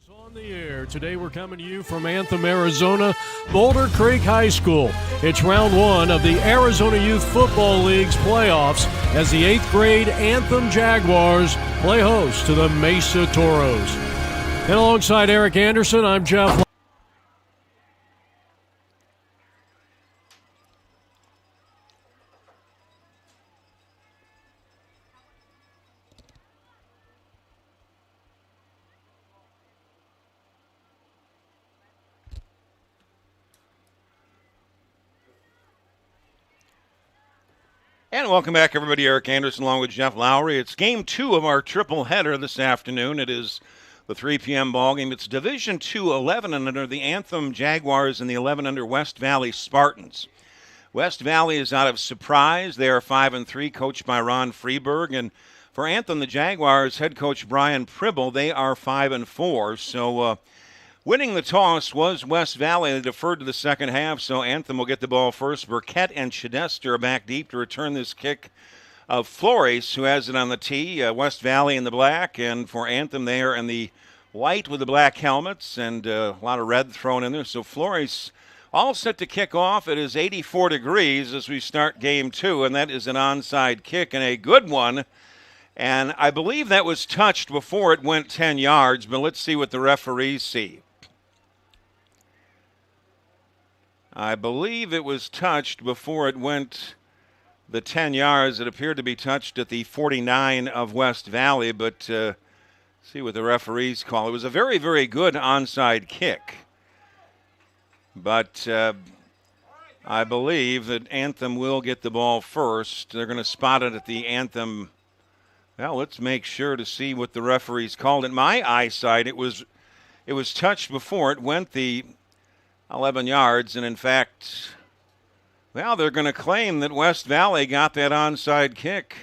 On the air. Today we're coming to you from Anthem, Arizona, Boulder Creek High School. It's round one of the Arizona Youth Football League's playoffs as the 8th grade Anthem Jaguars play host to the Mesa Toros. And alongside Eric Anderson, I'm Jeff. And welcome back, everybody. Eric Anderson along with Jeff Lowry. It's game 2 of our triple header this afternoon. It is the 3 p.m. ball game. It's Division II 11 and under, the Anthem Jaguars and the 11 under West Valley Spartans. West Valley is out of surprise. They are 5-3, coached by Ron Freeberg. And for Anthem, the Jaguars, head coach Brian Pribble, they are 5-4. So winning the toss was West Valley. They deferred to the second half, so Anthem will get the ball first. Burkett and Chidester are back deep to return this kick of Flores, who has it on the tee. West Valley in the black, and for Anthem, they are in the white with the black helmets and a lot of red thrown in there. So Flores all set to kick off. It is 84 degrees as we start game 2, and that is an onside kick and a good one. And I believe that was touched before it went 10 yards, but let's see what the referees see. I believe it was touched before it went the 10 yards. It appeared to be touched at the 49 of West Valley, but see what the referees call. It was a very, very good onside kick. But I believe that Anthem will get the ball first. They're going to spot it at the Anthem. Well, let's make sure to see what the referees called. In my eyesight, it was touched before it went the 11 yards, and in fact, well, they're going to claim that West Valley got that onside kick.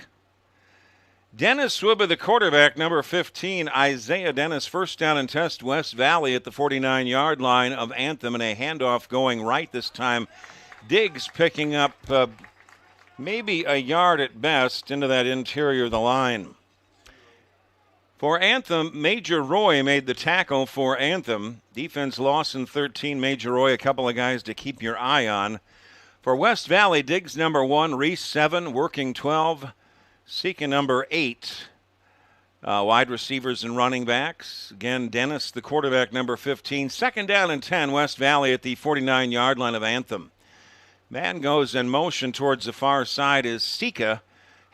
Dennis Swibba, the quarterback, number 15, Isaiah Dennis, first down and test, West Valley at the 49-yard line of Anthem, and a handoff going right this time. Diggs picking up maybe a yard at best into that interior of the line. For Anthem, Major Roy made the tackle for Anthem. Defense loss in 13. Major Roy, a couple of guys to keep your eye on. For West Valley, Diggs number 1, Reese 7, working 12, Sika number 8. Wide receivers and running backs. Again, Dennis, the quarterback, number 15. Second down and 10, West Valley at the 49-yard line of Anthem. Man goes in motion towards the far side is Sika.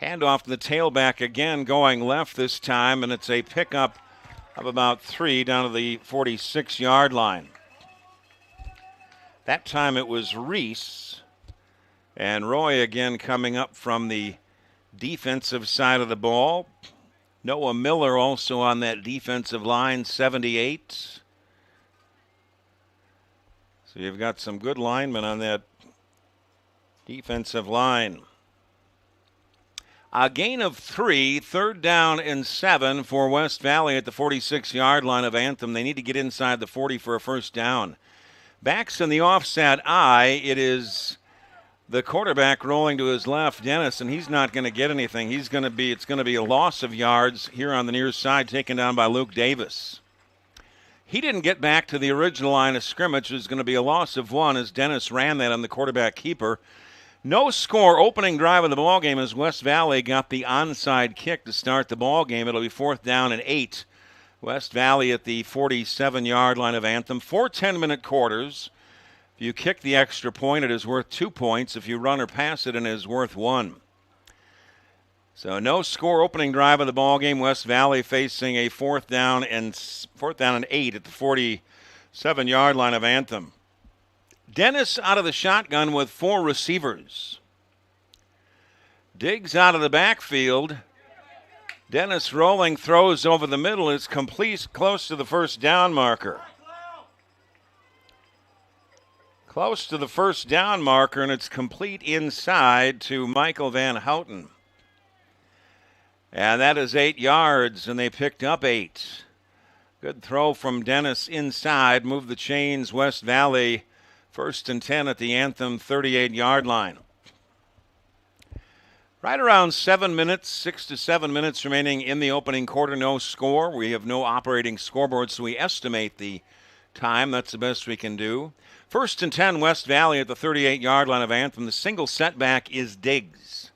Handoff to the tailback again, going left this time, and it's a pickup of about 3 down to the 46-yard line. That time it was Reese, and Roy again coming up from the defensive side of the ball. Noah Miller also on that defensive line, 78. So you've got some good linemen on that defensive line. A gain of 3, third down and 7 for West Valley at the 46-yard line of Anthem. They need to get inside the 40 for a first down. Backs in the offset eye. It is the quarterback rolling to his left, Dennis, and he's not going to get anything. It's going to be a loss of yards here on the near side, taken down by Luke Davis. He didn't get back to the original line of scrimmage. There's going to be a loss of 1 as Dennis ran that on the quarterback keeper. No score, opening drive of the ballgame as West Valley got the onside kick to start the ballgame. It'll be 4th down and 8. West Valley at the 47-yard line of Anthem. 4 10-minute quarters. If you kick the extra point, it is worth 2 points. If you run or pass it, it is worth 1. So no score, opening drive of the ballgame. West Valley facing a 4th down and 8 at the 47-yard line of Anthem. Dennis out of the shotgun with 4 receivers. Diggs out of the backfield. Dennis rolling, throws over the middle. It's complete, close to the first down marker. Close to the first down marker, and it's complete inside to Michael Van Houten. And that is 8 yards, and they picked up 8. Good throw from Dennis inside. Move the chains, West Valley. 1st and 10 at the Anthem 38-yard line. Right around 7 minutes, 6 to 7 minutes remaining in the opening quarter. No score. We have no operating scoreboard, so we estimate the time. That's the best we can do. 1st and 10, West Valley at the 38-yard line of Anthem. The single setback is Diggs.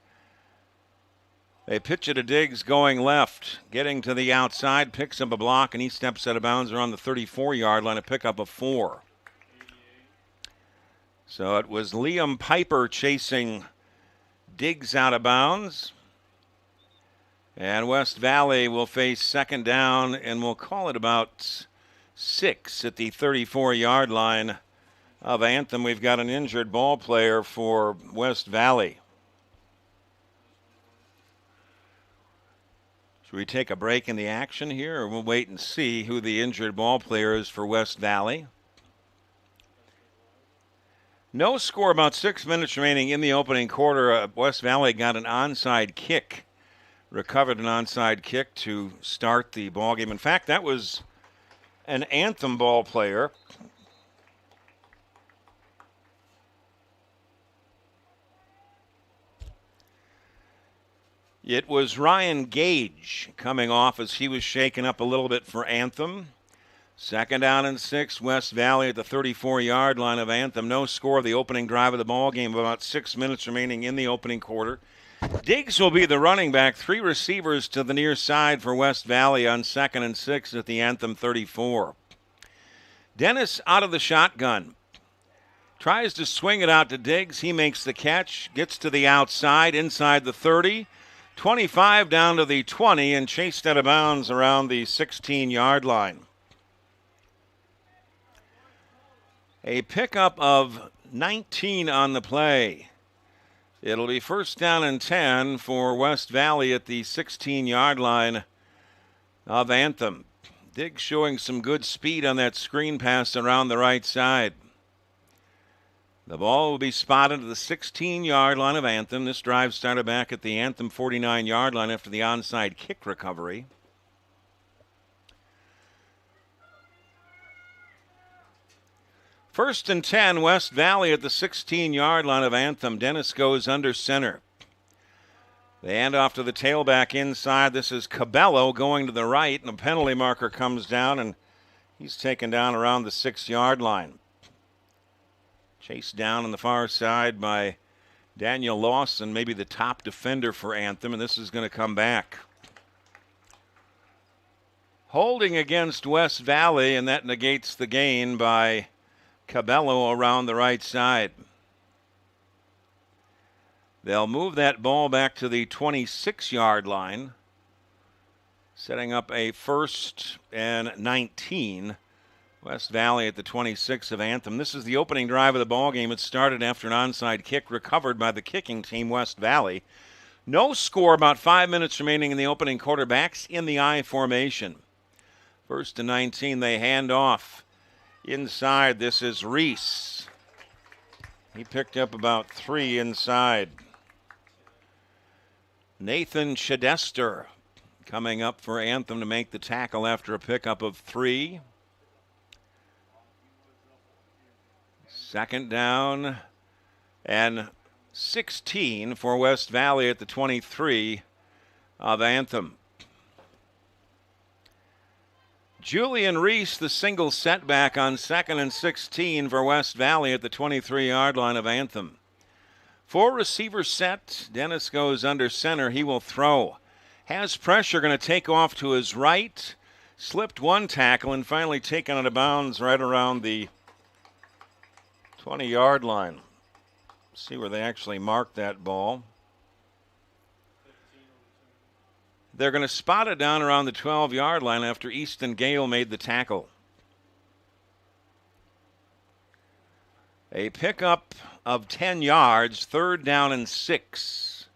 They pitch it to Diggs going left, getting to the outside, picks up a block, and he steps out of bounds around the 34-yard line, a pickup of 4. So it was Liam Piper chasing Diggs out of bounds. And West Valley will face second down, and we'll call it about 6 at the 34-yard line of Anthem. We've got an injured ball player for West Valley. Should we take a break in the action here, or we'll wait and see who the injured ball player is for West Valley? No score, about 6 minutes remaining in the opening quarter. West Valley got an onside kick, recovered an onside kick to start the ball game. In fact, that was an Anthem ball player. It was Ryan Gage coming off as he was shaken up a little bit for Anthem. Second down and 6, West Valley at the 34-yard line of Anthem. No score of the opening drive of the ball game. About 6 minutes remaining in the opening quarter. Diggs will be the running back. 3 receivers to the near side for West Valley on 2nd and 6 at the Anthem 34. Dennis out of the shotgun. Tries to swing it out to Diggs. He makes the catch. Gets to the outside, inside the 30. 25 down to the 20 and chased out of bounds around the 16-yard line. A pickup of 19 on the play. It'll be 1st down and 10 for West Valley at the 16-yard line of Anthem. Diggs showing some good speed on that screen pass around the right side. The ball will be spotted at the 16-yard line of Anthem. This drive started back at the Anthem 49-yard line after the onside kick recovery. First and 10, West Valley at the 16-yard line of Anthem. Dennis goes under center. They hand off to the tailback inside. This is Cabello going to the right, and a penalty marker comes down, and he's taken down around the 6-yard line. Chased down on the far side by Daniel Lawson, maybe the top defender for Anthem, and this is going to come back. Holding against West Valley, and that negates the gain by Cabello around the right side. They'll move that ball back to the 26-yard line, setting up a 1st and 19. West Valley at the 26 of Anthem. This is the opening drive of the ball game. It started after an onside kick recovered by the kicking team, West Valley. No score, about 5 minutes remaining in the opening quarter. Backs in the I formation. 1st and 19, they hand off. Inside, this is Reese. He picked up about 3 inside. Nathan Chedester coming up for Anthem to make the tackle after a pickup of 3. 2nd down and 16 for West Valley at the 23 of Anthem. Julian Reese, the single setback on 2nd and 16 for West Valley at the 23-yard line of Anthem. 4 receivers set. Dennis goes under center. He will throw. Has pressure, going to take off to his right. Slipped 1 tackle and finally taken out of bounds right around the 20-yard line. See where they actually marked that ball. They're going to spot it down around the 12-yard line after Easton Gale made the tackle. A pickup of 10 yards, 3rd down and 6.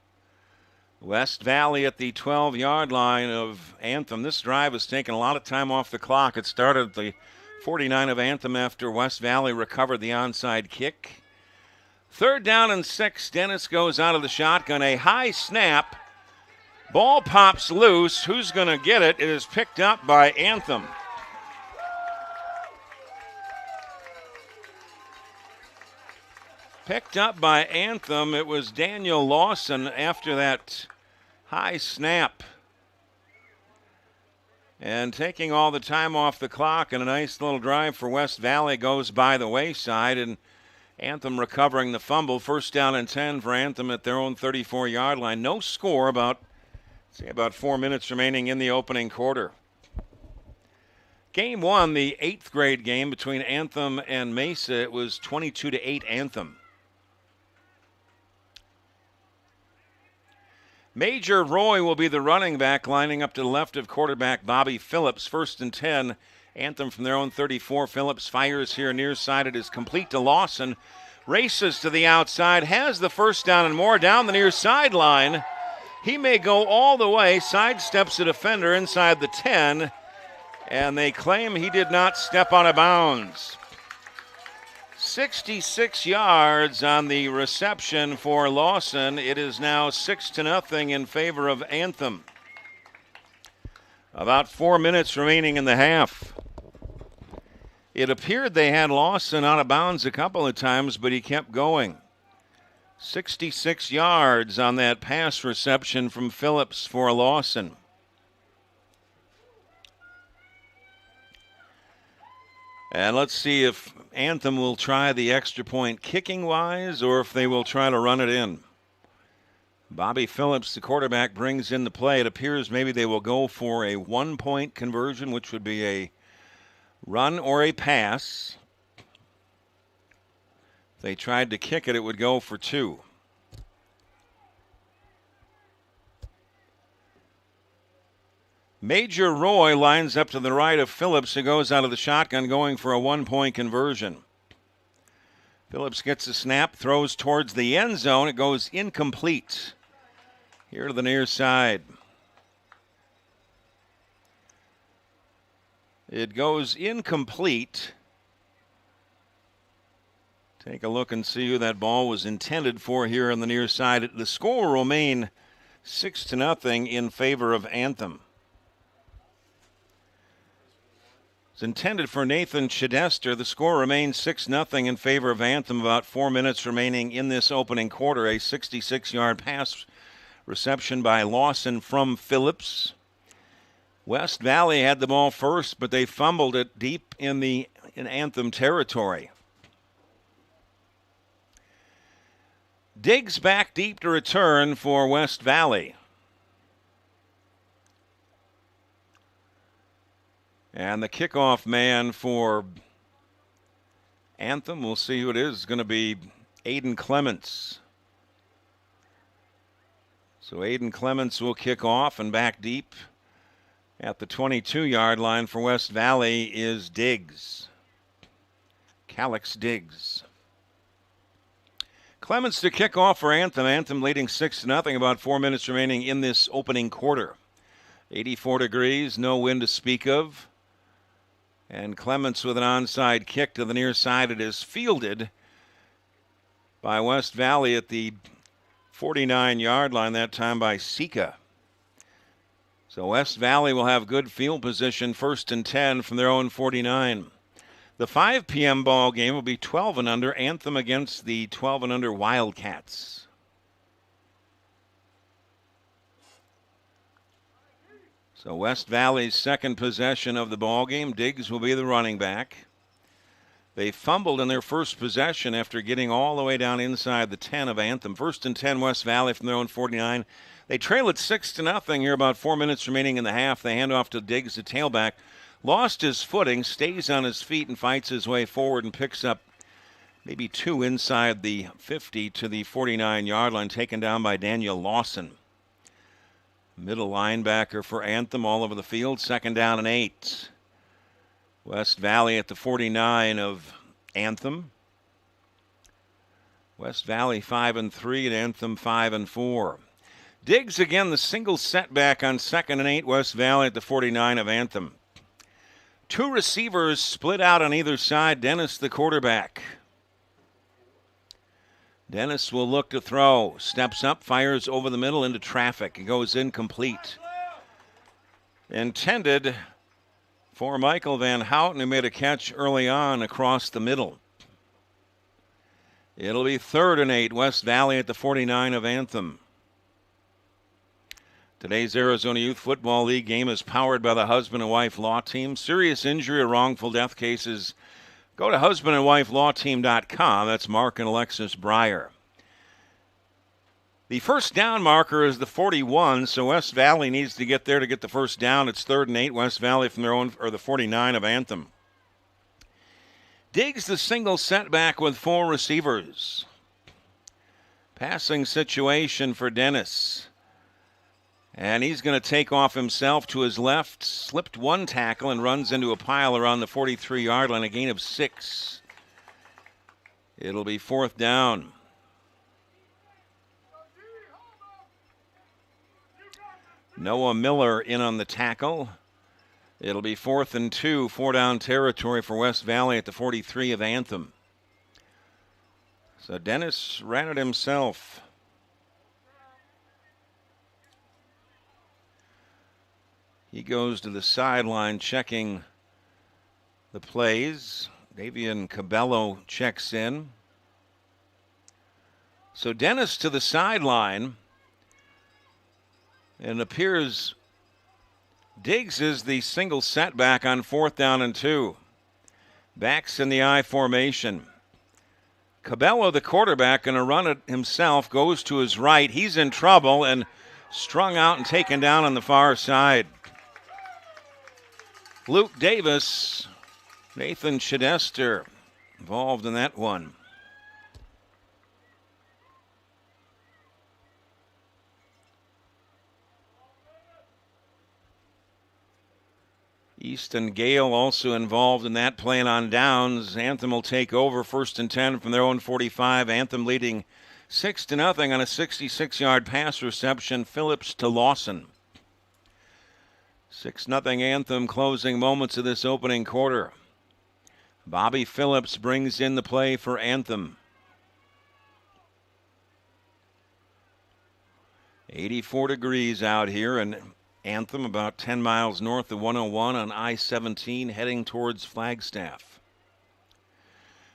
West Valley at the 12-yard line of Anthem. This drive has taken a lot of time off the clock. It started at the 49 of Anthem after West Valley recovered the onside kick. 3rd down and 6. Dennis goes out of the shotgun. A high snap. Ball pops loose. Who's going to get it? It is picked up by Anthem. Picked up by Anthem. It was Daniel Lawson after that high snap. And taking all the time off the clock, and a nice little drive for West Valley goes by the wayside, and Anthem recovering the fumble. First down and 10 for Anthem at their own 34-yard line. No score, about 4 minutes remaining in the opening quarter. Game 1, the 8th grade game between Anthem and Mesa, it was 22-8 Anthem. Major Roy will be the running back, lining up to the left of quarterback Bobby Phillips. First and 10. Anthem from their own 34. Phillips fires here near side. It is complete to Lawson. Races to the outside. Has the first down and more down the near sideline. He may go all the way. Sidesteps a defender inside the 10. And they claim he did not step out of bounds. 66 yards on the reception for Lawson. It is now 6-0 in favor of Anthem. About 4 minutes remaining in the half. It appeared they had Lawson out of bounds a couple of times, but he kept going. 66 yards on that pass reception from Phillips for Lawson. And let's see if Anthem will try the extra point kicking-wise or if they will try to run it in. Bobby Phillips, the quarterback, brings in the play. It appears maybe they will go for a 1-point conversion, which would be a run or a pass. If they tried to kick it, it would go for 2. Major Roy lines up to the right of Phillips, who goes out of the shotgun going for a 1-point conversion. Phillips gets a snap, throws towards the end zone. It goes incomplete. Here to the near side. It goes incomplete. Take a look and see who that ball was intended for here on the near side. The score will remain 6-0 in favor of Anthem. It's intended for Nathan Chidester. The score remains 6-0 in favor of Anthem. About 4 minutes remaining in this opening quarter. A 66-yard pass reception by Lawson from Phillips. West Valley had the ball first, but they fumbled it deep in Anthem territory. Diggs back deep to return for West Valley. And the kickoff man for Anthem, we'll see who it is going to be Aiden Clements. So Aiden Clements will kick off, and back deep at the 22-yard line for West Valley is Diggs. Calix Diggs. Clements to kick off for Anthem. Anthem leading 6-0, about 4 minutes remaining in this opening quarter. 84 degrees, no wind to speak of. And Clements with an onside kick to the near side. It is fielded by West Valley at the 49-yard line, that time by Sika. So West Valley will have good field position, first and 10 from their own 49. The 5 p.m. ball game will be 12 and under. Anthem against the 12 and under Wildcats. So West Valley's second possession of the ball game. Diggs will be the running back. They fumbled in their first possession after getting all the way down inside the 10 of Anthem. First and 10 West Valley from their own 49. They trail it 6-0 here, about 4 minutes remaining in the half. They hand off to Diggs, the tailback. Lost his footing, stays on his feet and fights his way forward and picks up maybe 2 inside the 50 to the 49-yard line, taken down by Daniel Lawson. Middle linebacker for Anthem all over the field. Second down and 8. West Valley at the 49 of Anthem. West Valley 5-3 and Anthem 5-4. Diggs again the single setback on 2nd and 8. West Valley at the 49 of Anthem. 2 receivers split out on either side. Dennis the quarterback. Dennis will look to throw. Steps up, fires over the middle into traffic. It goes incomplete. Intended for Michael Van Houten, who made a catch early on across the middle. It'll be 3rd and 8, West Valley at the 49 of Anthem. Today's Arizona Youth Football League game is powered by the husband and wife law team. Serious injury or wrongful death cases, go to husbandandwifelawteam.com. That's Mark and Alexis Breyer. The first down marker is the 41, so West Valley needs to get there to get the first down. It's 3rd and 8, West Valley from their own, or the 49 of Anthem. Diggs the single setback with 4 receivers. Passing situation for Dennis. And he's going to take off himself to his left, slipped 1 tackle and runs into a pile around the 43-yard line, a gain of 6. It'll be 4th down. Noah Miller in on the tackle. It'll be 4th and 2, 4-down territory for West Valley at the 43 of Anthem. So Dennis ran it himself. He goes to the sideline checking the plays. Davian Cabello checks in. So Dennis to the sideline. And it appears Diggs is the single setback on 4th down and 2. Backs in the I formation. Cabello, the quarterback, going to run it himself, goes to his right. He's in trouble and strung out and taken down on the far side. Luke Davis, Nathan Chidester involved in that one. Easton Gale also involved in that, playing on downs. Anthem will take over 1st and 10 from their own 45. Anthem leading 6-0 on a 66-yard pass reception. Phillips to Lawson. 6-0 Anthem, closing moments of this opening quarter. Bobby Phillips brings in the play for Anthem. 84 degrees out here, and Anthem about 10 miles north of 101 on I-17 heading towards Flagstaff.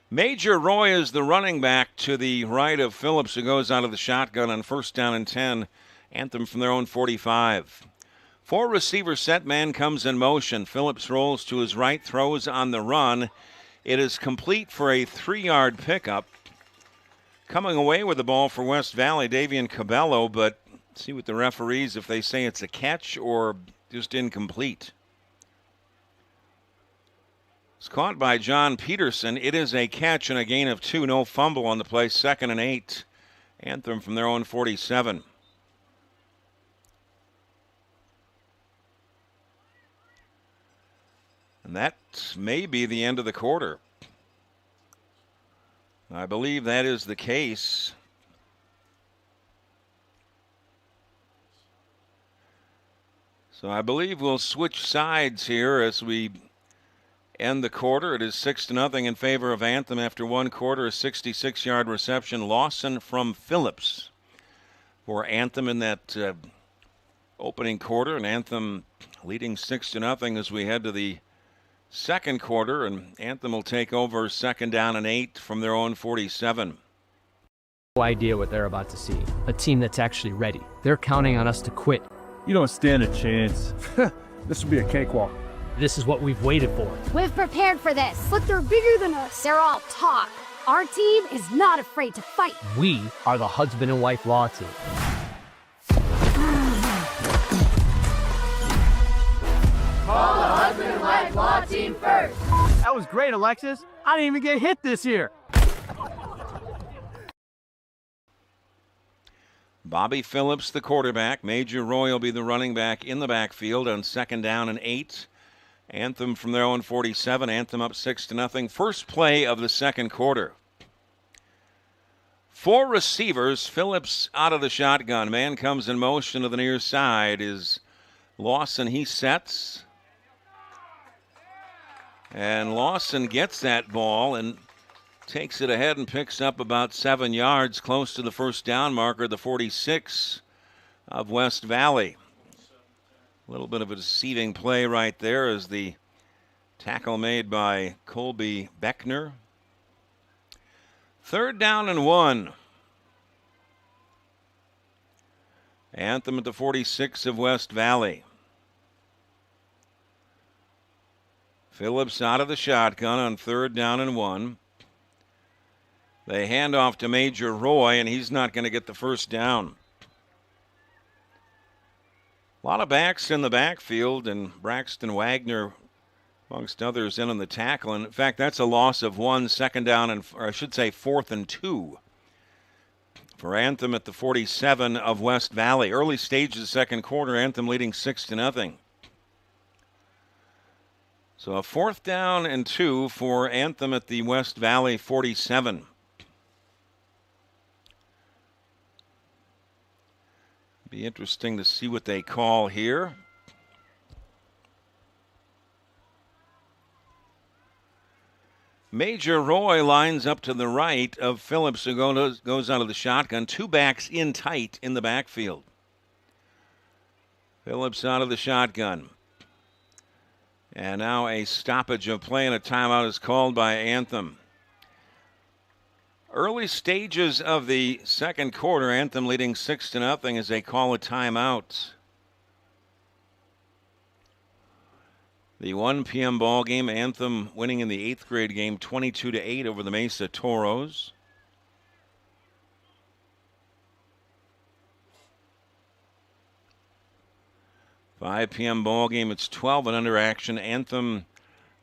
Major Roy is the running back to the right of Phillips, who goes out of the shotgun on 1st down and 10. Anthem from their own 45. 4 receiver set, man comes in motion. Phillips rolls to his right, throws on the run. It is complete for a 3-yard pickup. Coming away with the ball for West Valley, Davian Cabello, but see what the referees, if they say it's a catch or just incomplete. It's caught by John Peterson. It is a catch and a gain of 2. No fumble on the play. 2nd and 8. Anthem from their own 47. And that may be the end of the quarter. I believe that is the case. So I believe we'll switch sides here as we end the quarter. It is 6-0 in favor of Anthem after 1 quarter. A 66-yard reception. Lawson from Phillips for Anthem in that opening quarter. And Anthem leading 6-0 as we head to the second quarter. And Anthem will take over 2nd down and 8 from their own 47. No idea what they're about to see. A team that's actually ready. They're counting on us to quit. You don't stand a chance. This will be a cakewalk. This is what we've waited for. We've prepared for this, but they're bigger than us. They're all talk. Our team is not afraid to fight. We are the husband and wife law team. Call the husband and wife law team first. That was great, Alexis. I didn't even get hit this year. Bobby Phillips, the quarterback. Major Roy will be the running back in the backfield on 2nd down and 8. Anthem from their own 47. Anthem up 6-0. First play of the second quarter. 4 receivers. Phillips out of the shotgun. Man comes in motion to the near side is Lawson. He sets. And Lawson gets that ball and takes it ahead and picks up about 7 yards, close to the first down marker, the 46 of West Valley. A little bit of a deceiving play right there as the tackle made by Colby Beckner. 3rd down and 1. Anthem at the 46 of West Valley. Phillips out of the shotgun on 3rd down and 1. They hand off to Major Roy, and he's not going to get the first down. A lot of backs in the backfield, and Braxton Wagner, amongst others, in on the tackle. And in fact, that's a loss of 1, 2nd down, or I should say 4th and 2 for Anthem at the 47 of West Valley. Early stages of the 2nd quarter, Anthem leading 6-0. So a 4th down and 2 for Anthem at the West Valley 47. Be interesting to see what they call here. Major Roy lines up to the right of Phillips, who goes out of the shotgun. 2 backs in tight in the backfield. Phillips out of the shotgun. And now a stoppage of play, and a timeout is called by Anthem. Early stages of the 2nd quarter, Anthem leading 6-0 as they call a timeout. The 1 p.m. ball game, Anthem winning in the 8th grade game 22-8 over the Mesa Toros. $5 p.m. ball game, it's 12 and under action. Anthem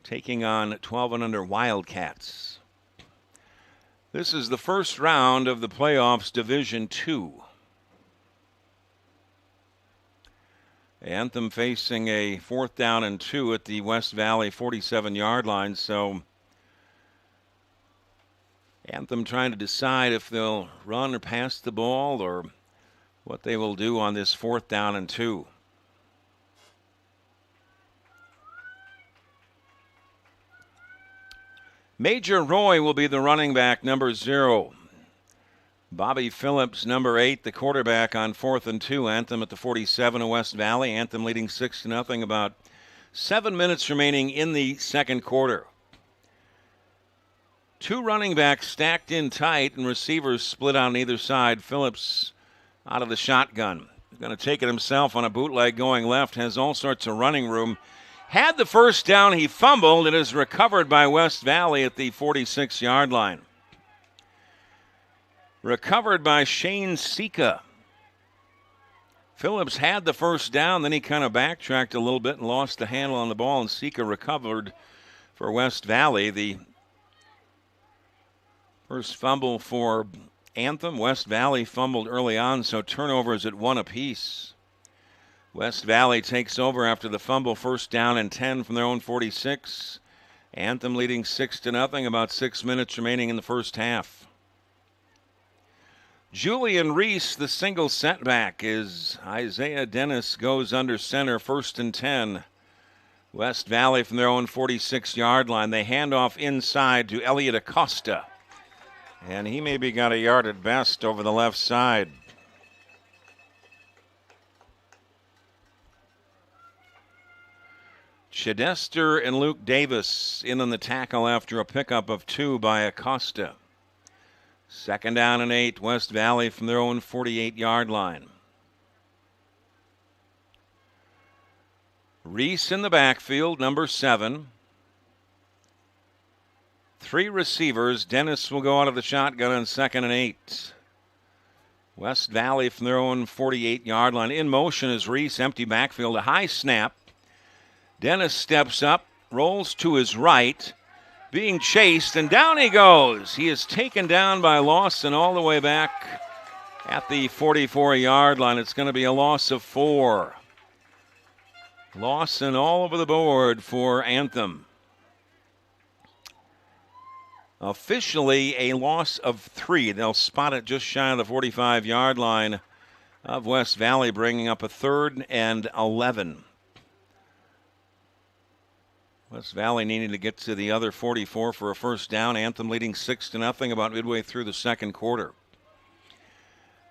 taking on 12 and under Wildcats. This is the first round of the playoffs, Division II. Anthem facing a 4th down and 2 at the West Valley 47-yard line. So Anthem trying to decide if they'll run or pass the ball, or what they will do on this 4th down and 2. Major Roy will be the running back, number 0. Bobby Phillips, number 8, the quarterback on 4th and 2. Anthem at the 47 of West Valley. Anthem leading 6-0. About 7 minutes remaining in the 2nd quarter. 2 running backs stacked in tight, and receivers split on either side. Phillips out of the shotgun. He's going to take it himself on a bootleg going left. Has all sorts of running room. Had the first down, he fumbled. It is recovered by West Valley at the 46-yard line. Recovered by Shane Sika. Phillips had the first down, then he kind of backtracked a little bit and lost the handle on the ball, and Sika recovered for West Valley. The first fumble for Anthem. West Valley fumbled early on, so turnovers at 1 apiece. West Valley takes over after the fumble, 1st down and 10 from their own 46. Anthem leading 6-0, about 6 minutes remaining in the first half. Julian Reese, the single setback, is Isaiah Dennis goes under center, 1st and 10. West Valley from their own 46-yard line. They hand off inside to Elliot Acosta. And he maybe got a yard at best over the left side. Chidester and Luke Davis in on the tackle after a pickup of 2 by Acosta. 2nd down and 8, West Valley from their own 48-yard line. Reese in the backfield, number 7. 3 receivers. Dennis will go out of the shotgun on 2nd and 8. West Valley from their own 48-yard line. In motion is Reese, empty backfield, a high snap. Dennis steps up, rolls to his right, being chased, and down he goes. He is taken down by Lawson all the way back at the 44-yard line. It's going to be a loss of 4. Lawson all over the board for Anthem. Officially a loss of 3. They'll spot it just shy of the 45-yard line of West Valley, bringing up a 3rd and 11. West Valley needing to get to the other 44 for a first down. Anthem leading 6-0 about midway through the 2nd quarter.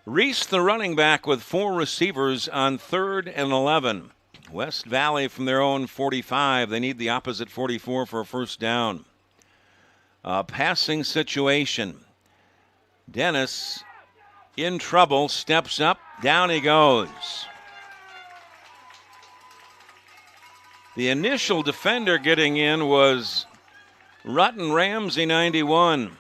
Reese, the running back, with 4 receivers on 3rd and 11. West Valley from their own 45. They need the opposite 44 for a first down. Passing situation. Dennis in trouble, steps up, down he goes. The initial defender getting in was Rutten Ramsey, 91.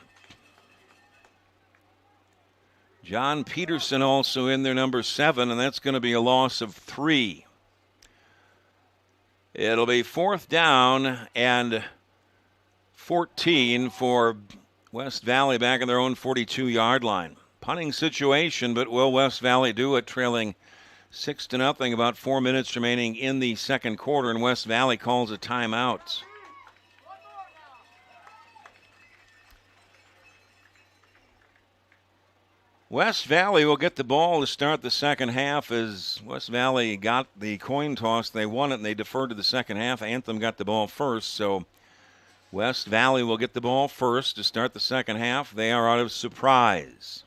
John Peterson also in there, number 7, and that's going to be a loss of 3. It'll be 4th down and 14 for West Valley back in their own 42-yard line. Punting situation, but will West Valley do it, trailing 6-0, about 4 minutes remaining in the second quarter, and West Valley calls a timeout. West Valley will get the ball to start the second half as West Valley got the coin toss. They won it and they deferred to the second half. Anthem got the ball first, so West Valley will get the ball first to start the second half. They are out of Surprise.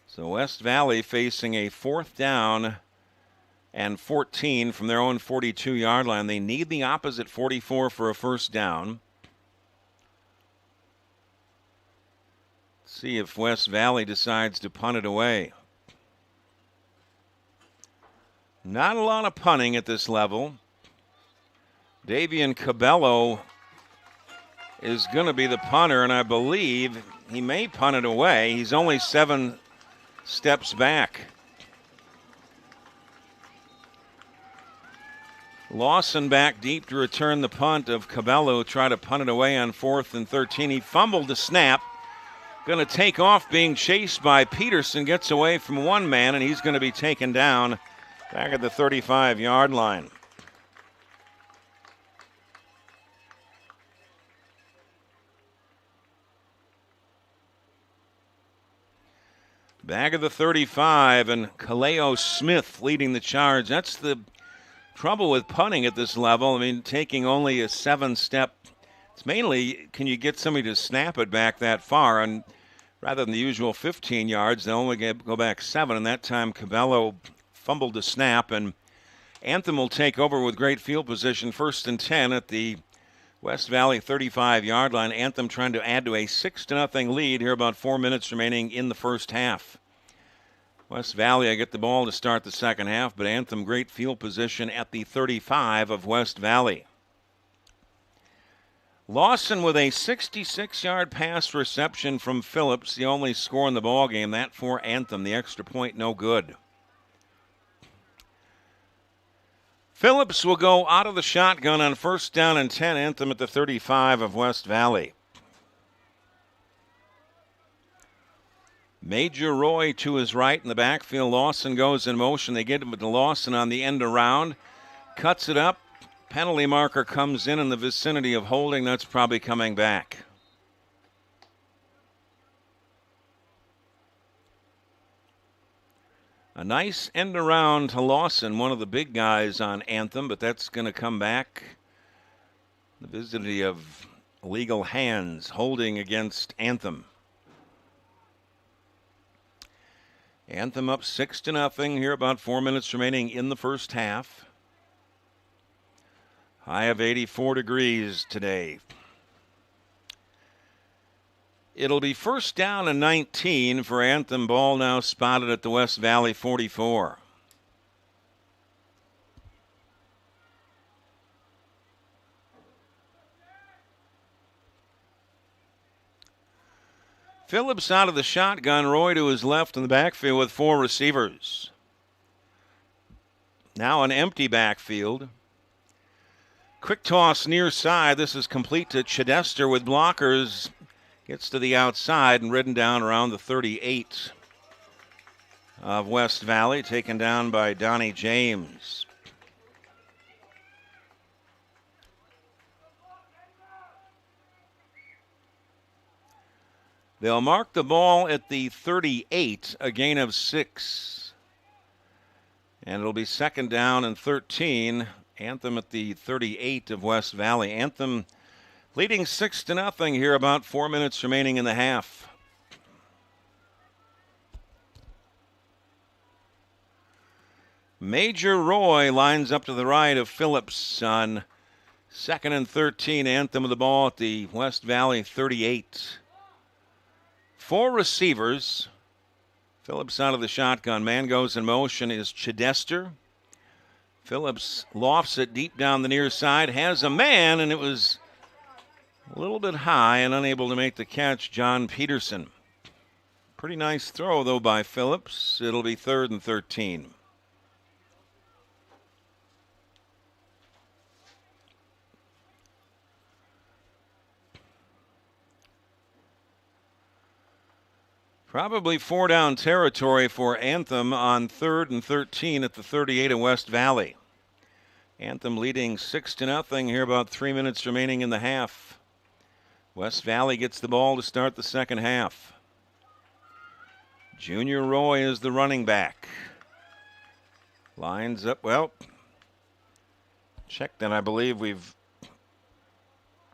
So West Valley facing a 4th down and 14 from their own 42-yard line. They need the opposite 44 for a first down. See if West Valley decides to punt it away. Not a lot of punting at this level. Davian Cabello is going to be the punter, and I believe he may punt it away. He's only 7 steps back. Lawson back deep to return the punt of Cabello. Try to punt it away on 4th and 13. He fumbled the snap. Going to take off, being chased by Peterson. Gets away from one man, and he's going to be taken down back at the 35-yard line. Back of the 35, and Kaleo Smith leading the charge. That's the trouble with punting at this level. I mean, taking only a 7-step. It's mainly, can you get somebody to snap it back that far? And rather than the usual 15 yards, they'll only go back 7. And that time, Cabello fumbled the snap, and Anthem will take over with great field position. 1st and 10 at the West Valley 35-yard line. Anthem trying to add to a 6-0 lead here, about 4 minutes remaining in the first half. West Valley, I get the ball to start the second half, but Anthem great field position at the 35 of West Valley. Lawson with a 66-yard pass reception from Phillips, the only score in the ball game. That for Anthem, the extra point no good. Phillips will go out of the shotgun on 1st down and 10. Anthem at the 35 of West Valley. Major Roy to his right in the backfield. Lawson goes in motion. They get him to Lawson on the end around. Cuts it up. Penalty marker comes in the vicinity of holding. That's probably coming back. A nice end around to Lawson, one of the big guys on Anthem, but that's going to come back. The vicinity of legal hands, holding against Anthem. Anthem up 6-0 here, about 4 minutes remaining in the first half. High of 84 degrees today. It'll be 1st down and 19 for Anthem. Ball now spotted at the West Valley 44. Phillips out of the shotgun. Roy to his left in the backfield with 4 receivers. Now an empty backfield. Quick toss near side. This is complete to Chidester with blockers. Gets to the outside and ridden down around the 38 of West Valley. Taken down by Donnie James. They'll mark the ball at the 38, a gain of 6. And it'll be 2nd down and 13. Anthem at the 38 of West Valley. Anthem leading 6-0 here, about 4 minutes remaining in the half. Major Roy lines up to the right of Phillips on 2nd and 13, Anthem with the ball at the West Valley 38. 4 receivers. Phillips out of the shotgun. Man goes in motion is Chidester. Phillips lofts it deep down the near side. Has a man, and it was a little bit high and unable to make the catch, John Peterson. Pretty nice throw, though, by Phillips. It'll be 3rd and 13. Probably 4-down territory for Anthem on 3rd and 13 at the 38 of West Valley. Anthem leading 6-0 here, about 3 minutes remaining in the half. West Valley gets the ball to start the second half. Junior Roy is the running back. Lines up, well, check that. I believe we've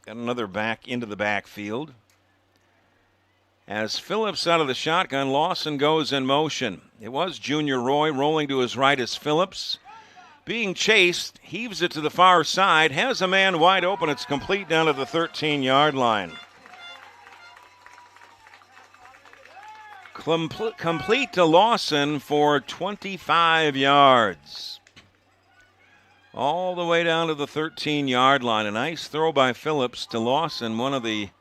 got another back into the backfield. As Phillips out of the shotgun, Lawson goes in motion. It was Junior Roy. Rolling to his right is Phillips. Being chased, heaves it to the far side, has a man wide open. It's complete down to the 13-yard line. Complete to Lawson for 25 yards. All the way down to the 13-yard line. A nice throw by Phillips to Lawson, one of the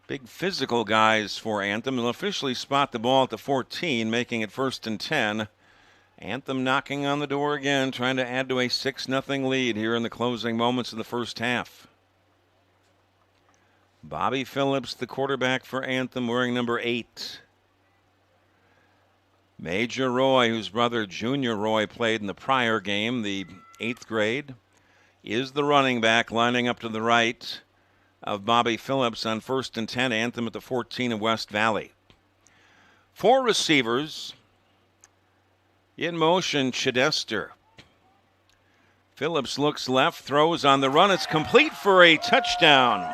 big physical guys for Anthem. They'll officially spot the ball at the 14, making it 1st and 10. Anthem knocking on the door again, trying to add to a 6-0 lead here in the closing moments of the first half. Bobby Phillips, the quarterback for Anthem, wearing number 8. Major Roy, whose brother Junior Roy played in the prior game, the 8th grade, is the running back, lining up to the right of Bobby Phillips on 1st and 10. Anthem at the 14 of West Valley. 4 receivers. In motion, Chidester. Phillips looks left, throws on the run. It's complete for a touchdown.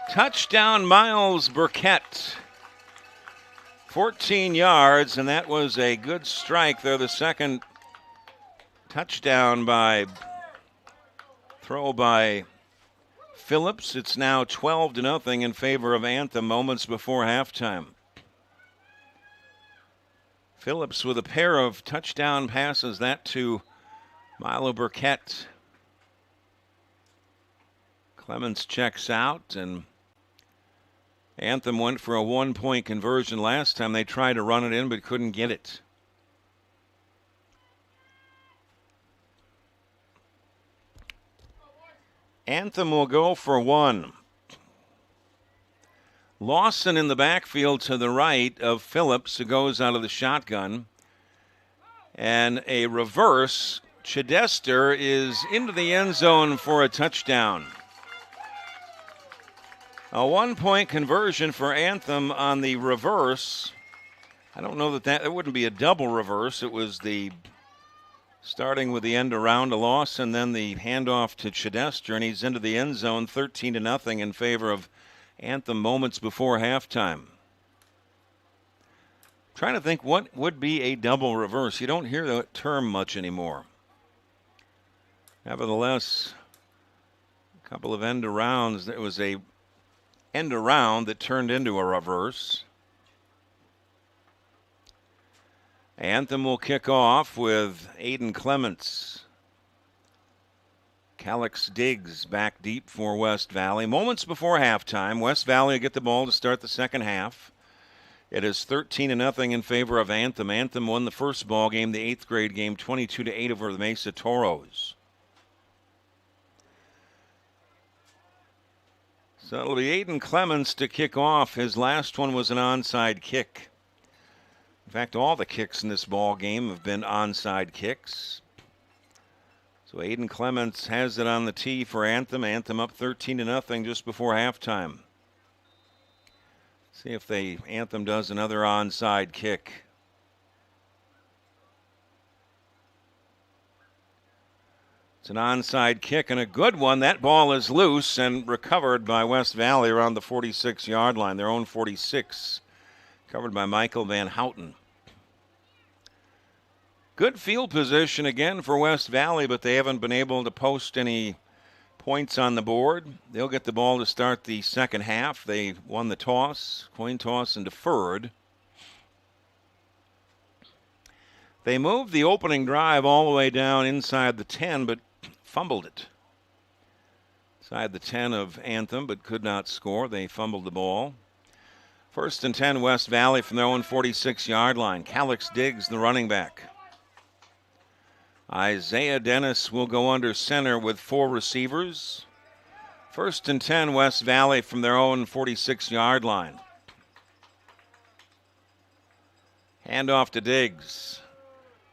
Touchdown, Miles Burkett. 14 yards, and that was a good strike there. The second touchdown throw by Phillips. It's now 12-0 in favor of Anthem moments before halftime. Phillips with a pair of touchdown passes, that to Milo Burkett. Clements checks out, and Anthem went for a 1-point conversion last time. They tried to run it in but couldn't get it. Anthem will go for 1. Lawson in the backfield to the right of Phillips, who goes out of the shotgun. And a reverse. Chidester is into the end zone for a touchdown. A 1-point conversion for Anthem on the reverse. I don't know that it wouldn't be a double reverse. It was the starting with the end around to Lawson, then the handoff to Chidester, and he's into the end zone, 13-0 in favor of Anthem moments before halftime. Trying to think what would be a double reverse. You don't hear that term much anymore. Nevertheless, a couple of end arounds. There was a end around that turned into a reverse. Anthem will kick off with Aiden Clements. Calix Diggs back deep for West Valley. Moments before halftime, West Valley will get the ball to start the second half. It is 13-0 in favor of Anthem. Anthem won the first ball game, the 8th grade game, 22-8 over the Mesa Toros. So it'll be Aiden Clements to kick off. His last one was an onside kick. In fact, all the kicks in this ball game have been onside kicks. So Aiden Clements has it on the tee for Anthem. Anthem up 13-0 just before halftime. See if Anthem does another onside kick. It's an onside kick and a good one. That ball is loose and recovered by West Valley around the 46-yard line, their own 46. Covered by Michael Van Houten. Good field position again for West Valley, but they haven't been able to post any points on the board. They'll get the ball to start the second half. They won the toss, coin toss, and deferred. They moved the opening drive all the way down inside the 10, but fumbled it. Inside the 10 of Anthem, but could not score. They fumbled the ball. 1st and 10, West Valley from their own 46-yard line. Calix Diggs, the running back. Isaiah Dennis will go under center with 4 receivers. 1st and 10, West Valley from their own 46-yard line. Handoff to Diggs.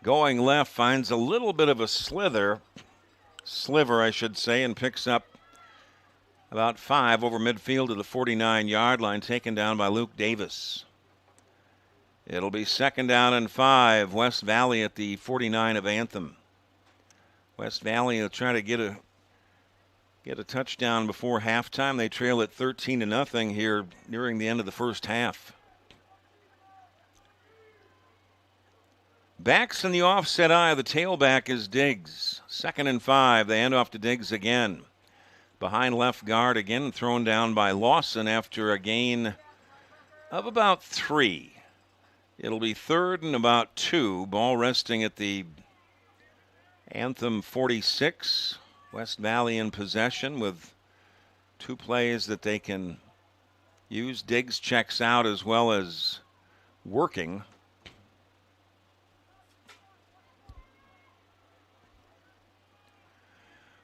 Going left, finds a little bit of a sliver, I should say, and picks up about 5 over midfield to the 49-yard line, taken down by Luke Davis. It'll be 2nd down and 5, West Valley at the 49 of Anthem. West Valley will try to get a touchdown before halftime. They trail at 13-0 here nearing the end of the first half. Backs in the offset eye. The tailback is Diggs. 2nd and 5. They hand off to Diggs again. Behind left guard again, thrown down by Lawson after a gain of about 3. It'll be 3rd and about 2. Ball resting at the Anthem 46. West Valley in possession with 2 plays that they can use. Diggs checks out as well as working.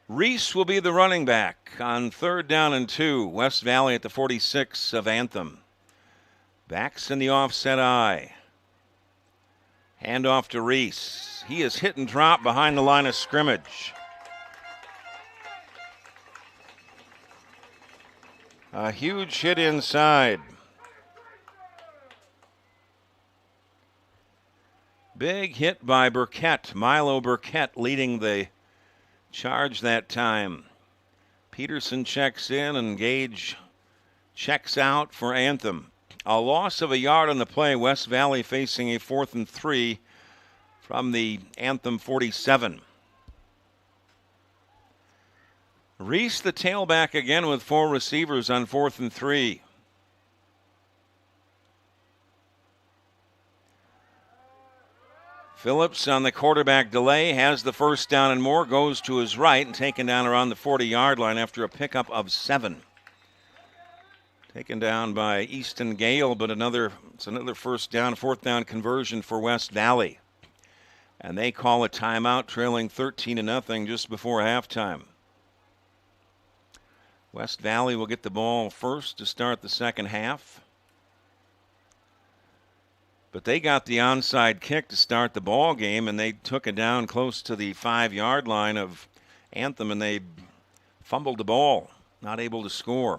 Reese will be the running back on 3rd down and 2. West Valley at the 46 of Anthem. Backs in the offset eye. Handoff to Reese. He is hit and dropped behind the line of scrimmage. A huge hit inside. Big hit by Burkett. Milo Burkett leading the charge that time. Peterson checks in and Gage checks out for Anthem. A loss of a yard on the play. West Valley facing a 4th and 3 from the Anthem 47. Reese, the tailback again with 4 receivers on 4th and 3. Phillips on the quarterback delay has the 1st down and more, goes to his right and taken down around the 40-yard line after a pickup of 7. Taken down by Easton Gale, but it's another 1st down, 4th down conversion for West Valley. And they call a timeout, trailing 13-0 just before halftime. West Valley will get the ball first to start the second half. But they got the onside kick to start the ball game, and they took it down close to the 5-yard line of Anthem, and they fumbled the ball, not able to score.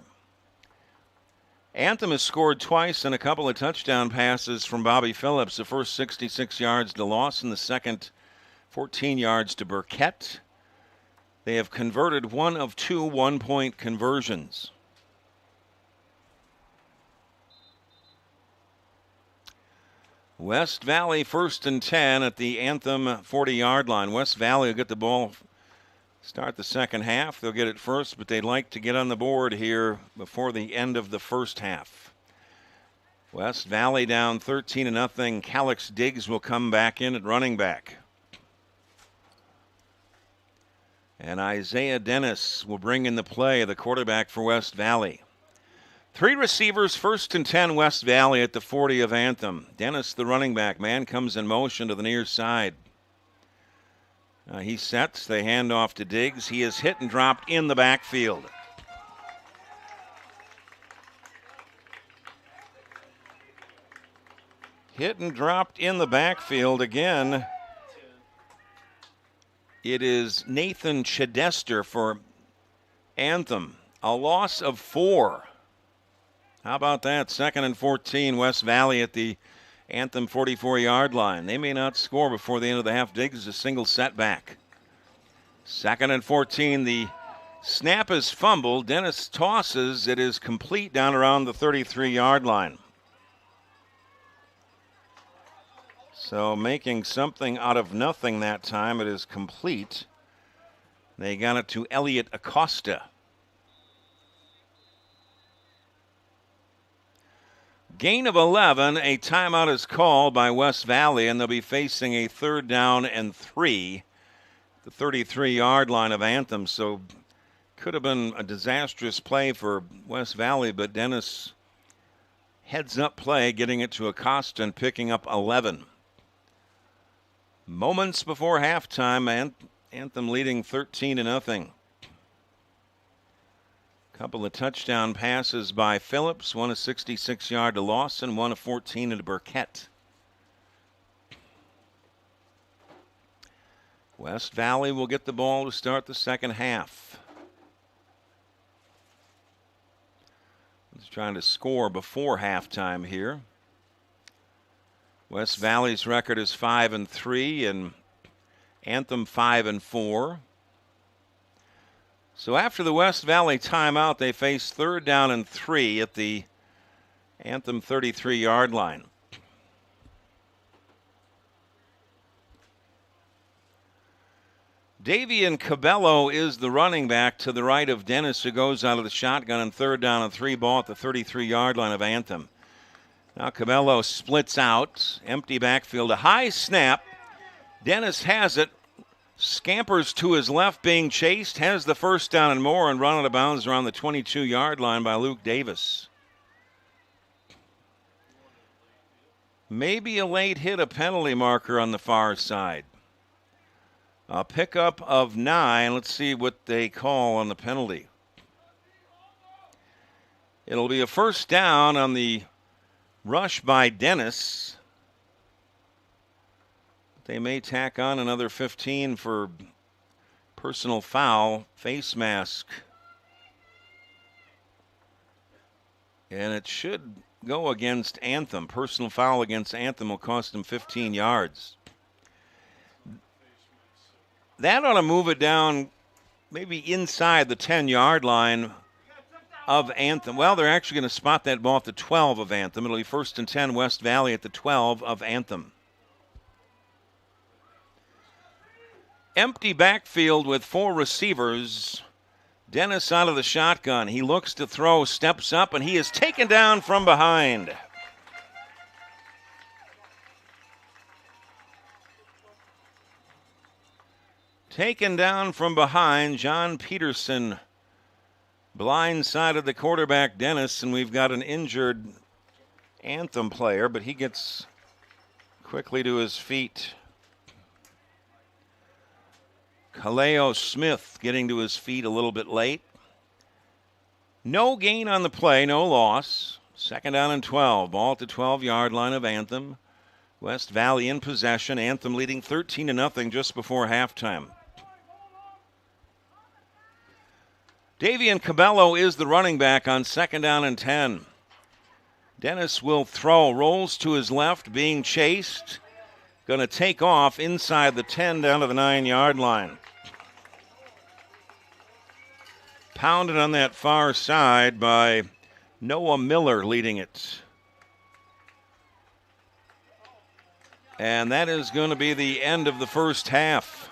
Anthem has scored twice and a couple of touchdown passes from Bobby Phillips. The first 66 yards to Lawson, the second 14 yards to Burkett. They have converted 1 of 2 one-point conversions. West Valley 1st and 10 at the Anthem 40-yard line. West Valley will get the ball, start the second half. They'll get it first, but they'd like to get on the board here before the end of the first half. West Valley down 13-0. Calix Diggs will come back in at running back. And Isaiah Dennis will bring in the play, the quarterback for West Valley. 3 receivers, 1st and 10, West Valley at the 40 of Anthem. Dennis, the running back, man comes in motion to the near side. He sets, they hand off to Diggs. He is hit and dropped in the backfield. Hit and dropped in the backfield again. It is Nathan Chidester for Anthem. A loss of 4. How about that? 2nd and 14, West Valley at the Anthem 44-yard line. They may not score before the end of the half. Diggs is a single setback. 2nd and 14, the snap is fumbled. Dennis tosses. It is complete down around the 33-yard line. So making something out of nothing that time. It is complete. They got it to Elliot Acosta. Gain of 11. A timeout is called by West Valley, and they'll be facing a 3rd down and 3. The 33-yard line of Anthem. So could have been a disastrous play for West Valley, but Dennis heads up play, getting it to Acosta and picking up 11. Moments before halftime, Anthem leading 13-0. Couple of touchdown passes by Phillips, one a 66-yard to Lawson, one a 14 to Burkett. West Valley will get the ball to start the second half. It's trying to score before halftime here. West Valley's record is 5-3 and Anthem 5-4. So after the West Valley timeout, they face 3rd down and 3 at the Anthem 33-yard line. Davian Cabello is the running back to the right of Dennis, who goes out of the shotgun and 3rd down and 3 ball at the 33-yard line of Anthem. Now Cabello splits out, empty backfield, a high snap. Dennis has it, scampers to his left being chased, has the 1st down and more, and run out of bounds around the 22-yard line by Luke Davis. Maybe a late hit, a penalty marker on the far side. A pickup of 9. Let's see what they call on the penalty. It'll be a 1st down on the rush by Dennis. They may tack on another 15 for personal foul, face mask. And it should go against Anthem. Personal foul against Anthem will cost them 15 yards. That ought to move it down maybe inside the 10-yard line of Anthem. Well, they're actually going to spot that ball at the 12 of Anthem. It'll be 1st and 10 West Valley at the 12 of Anthem. Empty backfield with 4 receivers. Dennis out of the shotgun. He looks to throw, steps up, and he is taken down from behind. Taken down from behind, John Peterson blindsided the quarterback Dennis, and we've got an injured Anthem player, but he gets quickly to his feet. Kaleo Smith getting to his feet a little bit late. No gain on the play, no loss. 2nd down and 12. Ball at the 12-yard line of Anthem. West Valley in possession. Anthem leading 13-0 just before halftime. Davian Cabello is the running back on 2nd down and 10. Dennis will throw, rolls to his left, being chased. Going to take off inside the 10 down to the 9-yard line. Pounded on that far side by Noah Miller leading it. And that is going to be the end of the first half.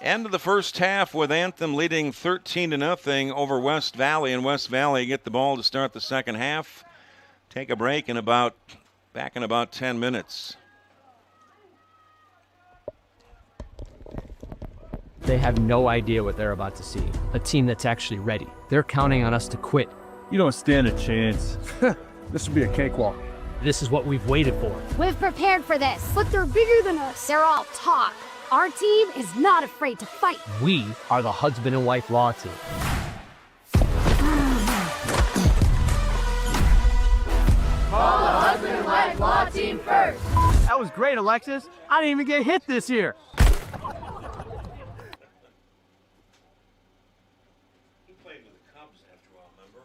End of the first half with Anthem leading 13-0 over West Valley, and West Valley get the ball to start the second half. Take a break back in about 10 minutes. They have no idea what they're about to see. A team that's actually ready. They're counting on us to quit. You don't stand a chance. This will be a cakewalk. This is what we've waited for. We've prepared for this. Look, they're bigger than us. They're all talk. Our team is not afraid to fight. We are the husband and wife law team. Call the husband and wife law team first. That was great, Alexis. I didn't even get hit this year. He played with the Cubs after a while, remember?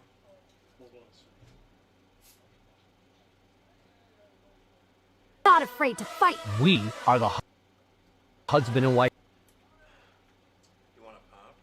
Not afraid to fight. We are the husband and wife. You want a pop?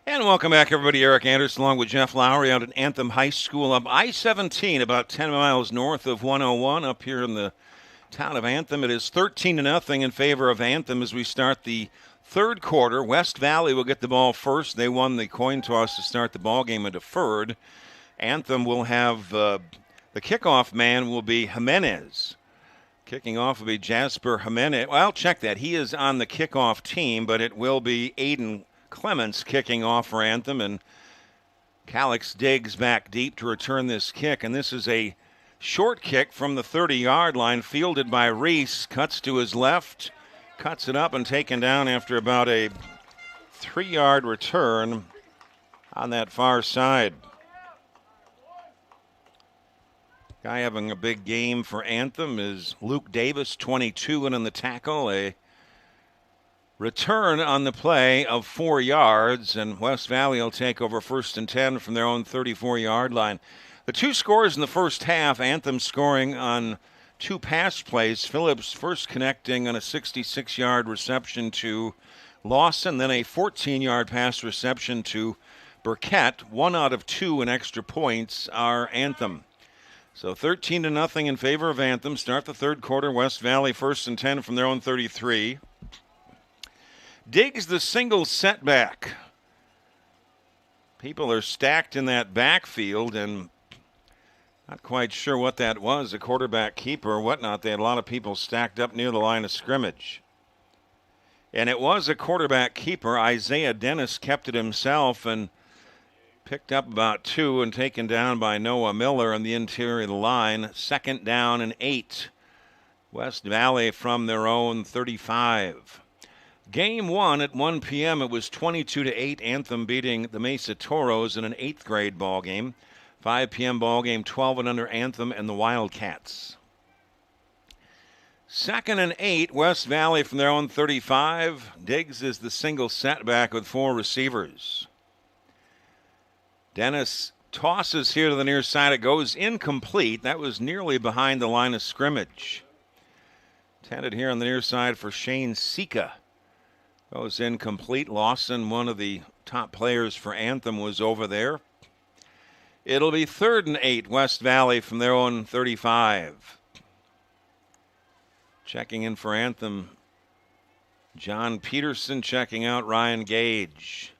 And welcome back, everybody. Eric Anderson along with Jeff Lowry out at Anthem High School up I-17, about 10 miles north of 101 up here in the town of Anthem. It is 13-0 in favor of Anthem as we start the third quarter. West Valley will get the ball first. They won the coin toss to start the ball game and deferred. Anthem will have the kickoff man will be Jimenez. Kicking off will be Jasper Jimenez. Well, check that. He is on the kickoff team, but it will be Aiden Clements kicking off for Anthem, and Calix digs back deep to return this kick, and this is a short kick from the 30-yard line, fielded by Reese, cuts to his left, cuts it up and taken down after about a 3-yard return on that far side. Guy having a big game for Anthem is Luke Davis, 22, and on the tackle, a return on the play of 4 yards, and West Valley will take over 1st and 10 from their own 34-yard line. The two scores in the first half, Anthem scoring on 2 pass plays. Phillips first connecting on a 66-yard reception to Lawson, then a 14-yard pass reception to Burkett. 1 out of 2 in extra points are Anthem. So 13-0 in favor of Anthem. Start the third quarter. West Valley 1st and 10 from their own 33. Diggs the single setback. People are stacked in that backfield and not quite sure what that was, a quarterback keeper or whatnot. They had a lot of people stacked up near the line of scrimmage. And it was a quarterback keeper. Isaiah Dennis kept it himself and picked up about 2 and taken down by Noah Miller on the interior of the line. 2nd down and 8. West Valley from their own 35. Game 1 at 1 p.m. It was 22-8. Anthem beating the Mesa Toros in an 8th grade ball game. 5 p.m. ball game, 12 and under Anthem and the Wildcats. 2nd and 8. West Valley from their own 35. Diggs is the single setback with 4 receivers. Dennis tosses here to the near side. It goes incomplete. That was nearly behind the line of scrimmage. Intended here on the near side for Shane Sika. Goes incomplete. Lawson, one of the top players for Anthem, was over there. It'll be 3rd and 8, West Valley from their own 35. Checking in for Anthem, John Peterson. Checking out Ryan Gage.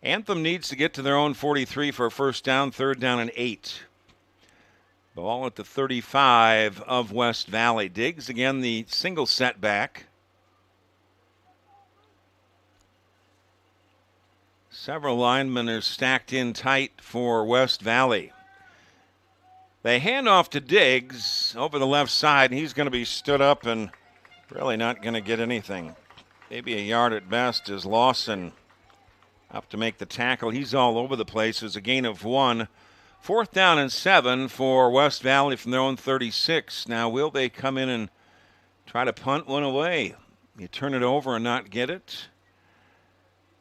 Anthem needs to get to their own 43 for a 1st down, 3rd down and 8. Ball at the 35 of West Valley. Diggs again the single setback. Several linemen are stacked in tight for West Valley. They hand off to Diggs over the left side, and he's going to be stood up and really not going to get anything. Maybe a yard at best as Lawson up to make the tackle. He's all over the place. It's a gain of 1. 4th down and 7 for West Valley from their own 36. Now, will they come in and try to punt one away? You turn it over and not get it?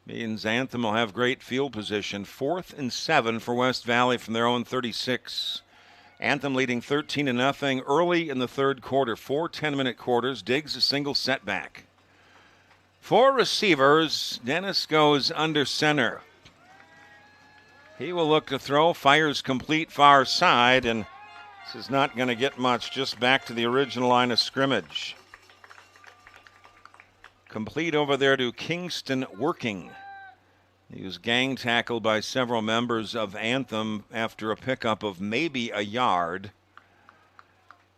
Means Anthem will have great field position. 4th and 7 for West Valley from their own 36. Anthem leading 13-0 early in the third quarter. 4 10-minute quarters. Diggs a single setback. 4 receivers. Dennis goes under center. He will look to throw. Fires complete far side, and this is not going to get much. Just back to the original line of scrimmage. Complete over there to Kingston Working. He was gang tackled by several members of Anthem after a pickup of maybe a yard.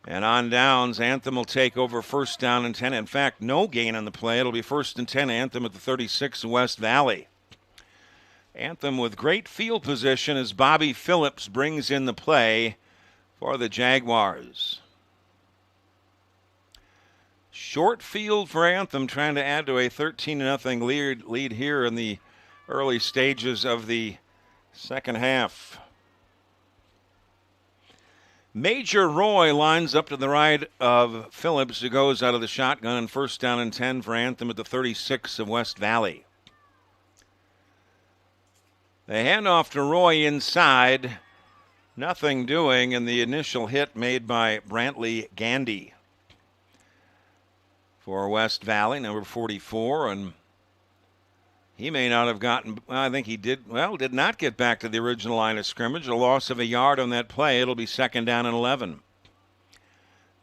And on downs, Anthem will take over 1st down and 10. In fact, no gain on the play. It'll be 1st and 10, Anthem at the 36 of West Valley. Anthem with great field position as Bobby Phillips brings in the play for the Jaguars. Short field for Anthem, trying to add to a 13-0 lead here in the early stages of the second half. Major Roy lines up to the right of Phillips, who goes out of the shotgun, and 1st down and 10 for Anthem at the 36 of West Valley. They hand off to Roy inside. Nothing doing in the initial hit made by Brantley Gandy for West Valley, number 44, and He may not have gotten, well, I think he did not get back to the original line of scrimmage. A loss of a yard on that play. It'll be 2nd down and 11.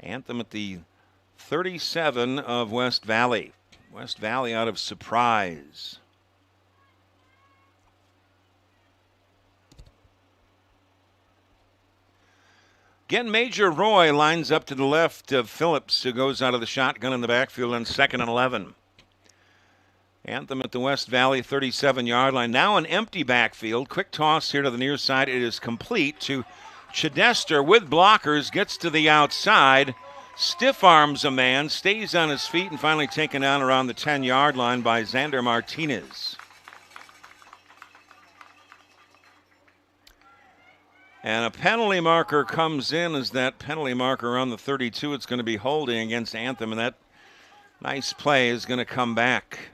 Anthem at the 37 of West Valley. West Valley out of Surprise. Again, Major Roy lines up to the left of Phillips, who goes out of the shotgun in the backfield on 2nd and 11. Anthem at the West Valley 37-yard line. Now an empty backfield. Quick toss here to the near side. It is complete to Chidester with blockers. Gets to the outside. Stiff arms a man. Stays on his feet and finally taken down around the 10-yard line by Xander Martinez. And a penalty marker comes in. As that penalty marker around the 32, it's going to be holding against Anthem. And that nice play is going to come back.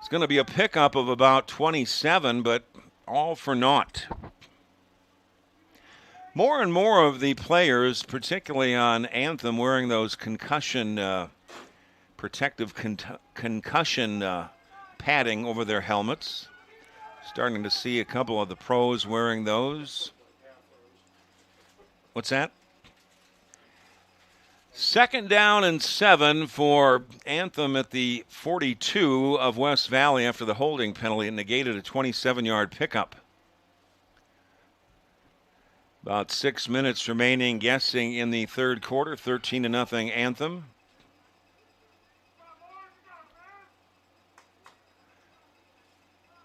It's going to be a pickup of about 27, but all for naught. More and more of the players, particularly on Anthem, wearing those concussion, protective concussion padding over their helmets. Starting to see a couple of the pros wearing those. What's that? 2nd down and 7 for Anthem at the 42 of West Valley after the holding penalty. It negated a 27-yard pickup. About 6 minutes remaining, guessing in the third quarter. 13-0 Anthem.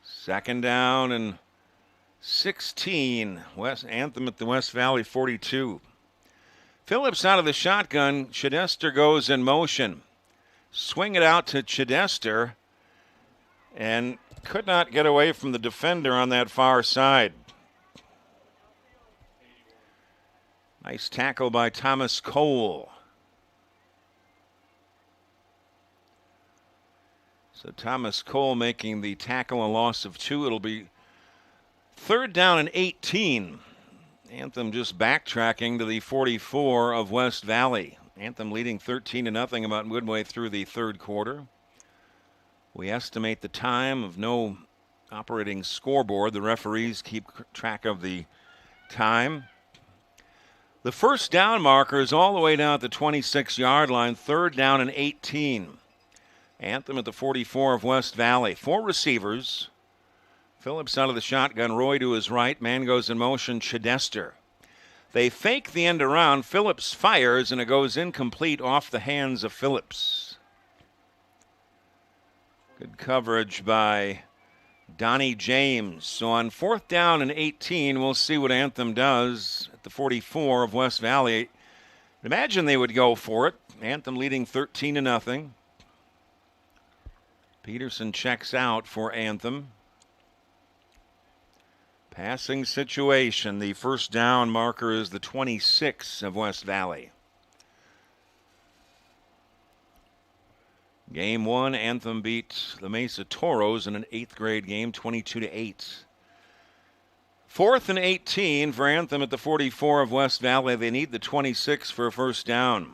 Second down and 16. Anthem at the West Valley 42. Phillips out of the shotgun. Chidester goes in motion. Swing it out to Chidester and could not get away from the defender on that far side. Nice tackle by Thomas Cole. So Thomas Cole making the tackle, a loss of 2. It'll be 3rd down and 18. Anthem just backtracking to the 44 of West Valley. Anthem leading 13-0 about midway through the third quarter. We estimate the time of no operating scoreboard. The referees keep track of the time. The first down marker is all the way down at the 26-yard line. 3rd down and 18. Anthem at the 44 of West Valley. 4 receivers. Phillips out of the shotgun. Roy to his right. Man goes in motion. Chidester. They fake the end around. Phillips fires, and it goes incomplete off the hands of Phillips. Good coverage by Donnie James. So on 4th down and 18, we'll see what Anthem does at the 44 of West Valley. Imagine they would go for it. Anthem leading 13-0. Peterson checks out for Anthem. Passing situation. The first down marker is the 26 of West Valley. Game 1, Anthem beat the Mesa Toros in an 8th grade game, 22-8. 4th and 18 for Anthem at the 44 of West Valley. They need the 26 for a first down.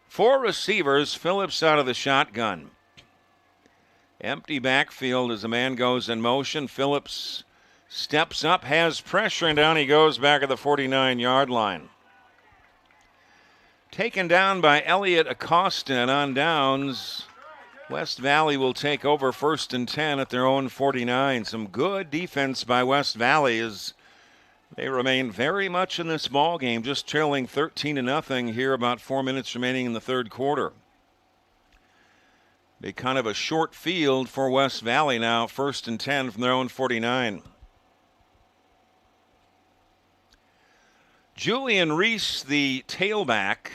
4 receivers. Phillips out of the shotgun. Empty backfield as the man goes in motion. Phillips steps up, has pressure, and down he goes back at the 49-yard line. Taken down by Elliott Acosta, and on downs, West Valley will take over 1st and 10 at their own 49. Some good defense by West Valley as they remain very much in this ball game, just trailing 13-0 here, about 4 minutes remaining in the third quarter. Be kind of a short field for West Valley now, 1st and 10 from their own 49. Julian Reese, the tailback,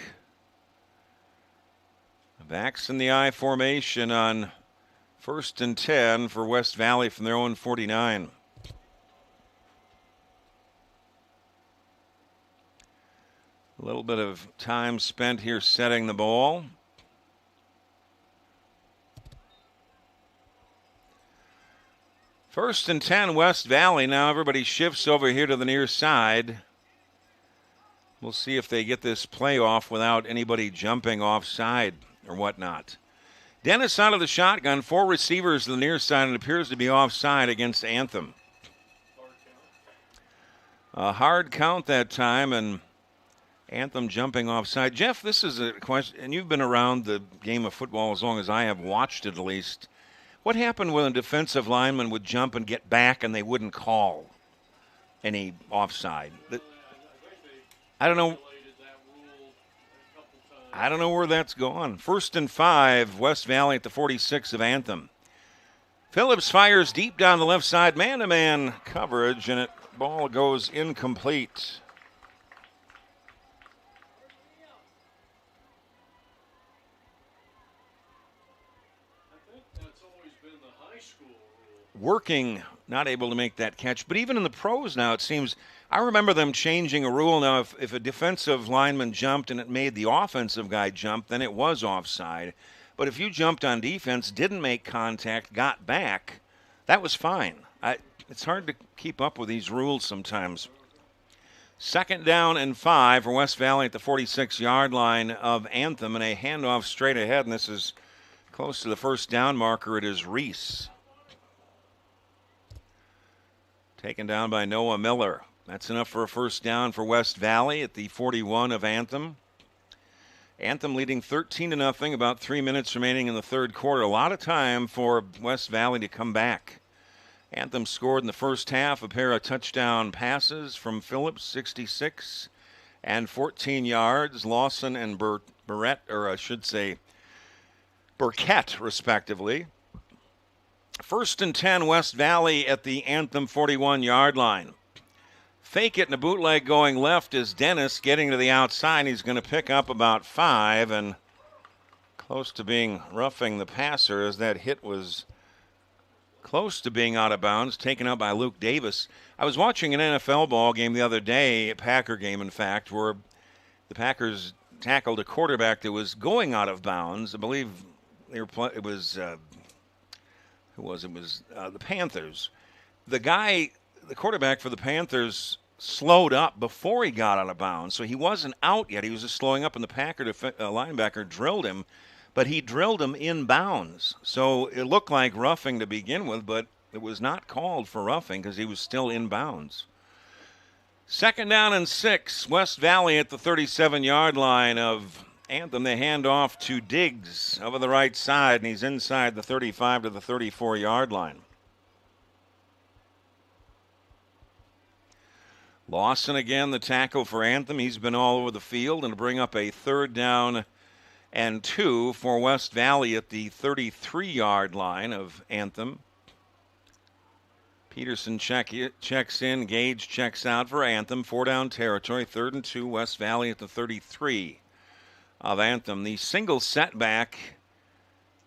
backs in the I formation on 1st and 10 for West Valley from their own 49. A little bit of time spent here setting the ball. First and 10, West Valley. Now everybody shifts over here to the near side. We'll see if they get this play off without anybody jumping offside or whatnot. Dennis out of the shotgun, 4 receivers to the near side, and appears to be offside against Anthem. A hard count that time, and Anthem jumping offside. Jeff, this is a question, and you've been around the game of football as long as I have, watched it at least. What happened when a defensive lineman would jump and get back and they wouldn't call any offside? I don't know. I don't know where that's gone. 1st and 5, West Valley at the 46 of Anthem. Phillips fires deep down the left side, man-to-man coverage, and ball goes incomplete. Working, not able to make that catch. But even in the pros now, it seems, I remember them changing a rule now. If a defensive lineman jumped and it made the offensive guy jump, then it was offside. But if you jumped on defense, didn't make contact, got back, that was fine. It's hard to keep up with these rules sometimes. 2nd down and 5 for West Valley at the 46-yard line of Anthem, and a handoff straight ahead, and this is close to the 1st down marker. It is Reese. Taken down by Noah Miller. That's enough for a 1st down for West Valley at the 41 of Anthem. Anthem leading 13-0, about 3 minutes remaining in the 3rd quarter. A lot of time for West Valley to come back. Anthem scored in the 1st half, a pair of touchdown passes from Phillips, 66 and 14 yards. Lawson and Burkett, respectively. 1st and 10, West Valley at the Anthem 41-yard line. Fake it and a bootleg going left is Dennis getting to the outside. He's going to pick up about 5 and close to being roughing the passer as that hit was close to being out of bounds, taken out by Luke Davis. I was watching an NFL ball game the other day, a Packer game in fact, where the Packers tackled a quarterback that was going out of bounds. I believe it was the Panthers. The quarterback for the Panthers slowed up before he got out of bounds, so he wasn't out yet. He was just slowing up, and the Packer linebacker drilled him, but he drilled him in bounds. So it looked like roughing to begin with, but it was not called for roughing because he was still in bounds. 2nd down and 6, West Valley at the 37-yard line of Anthem. They hand off to Diggs over the right side, and he's inside the 35 to the 34-yard line. Lawson again, the tackle for Anthem. He's been all over the field, and to bring up a 3rd down and 2 for West Valley at the 33-yard line of Anthem. Peterson checks in. Gage checks out for Anthem. 4-down territory. 3rd and 2, West Valley at the 33 of Anthem. The single setback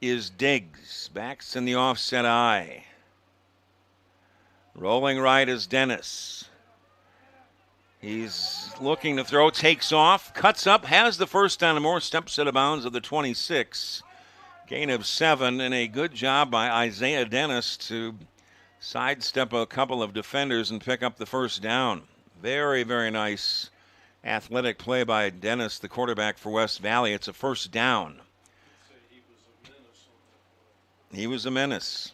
is Diggs. Backs in the offset eye. Rolling right is Dennis. He's looking to throw, takes off, cuts up, has the 1st down and more, steps out of bounds of the 26. Gain of 7, and a good job by Isaiah Dennis to sidestep a couple of defenders and pick up the 1st down. Very, very nice athletic play by Dennis, the quarterback for West Valley. It's a 1st down. He was a menace.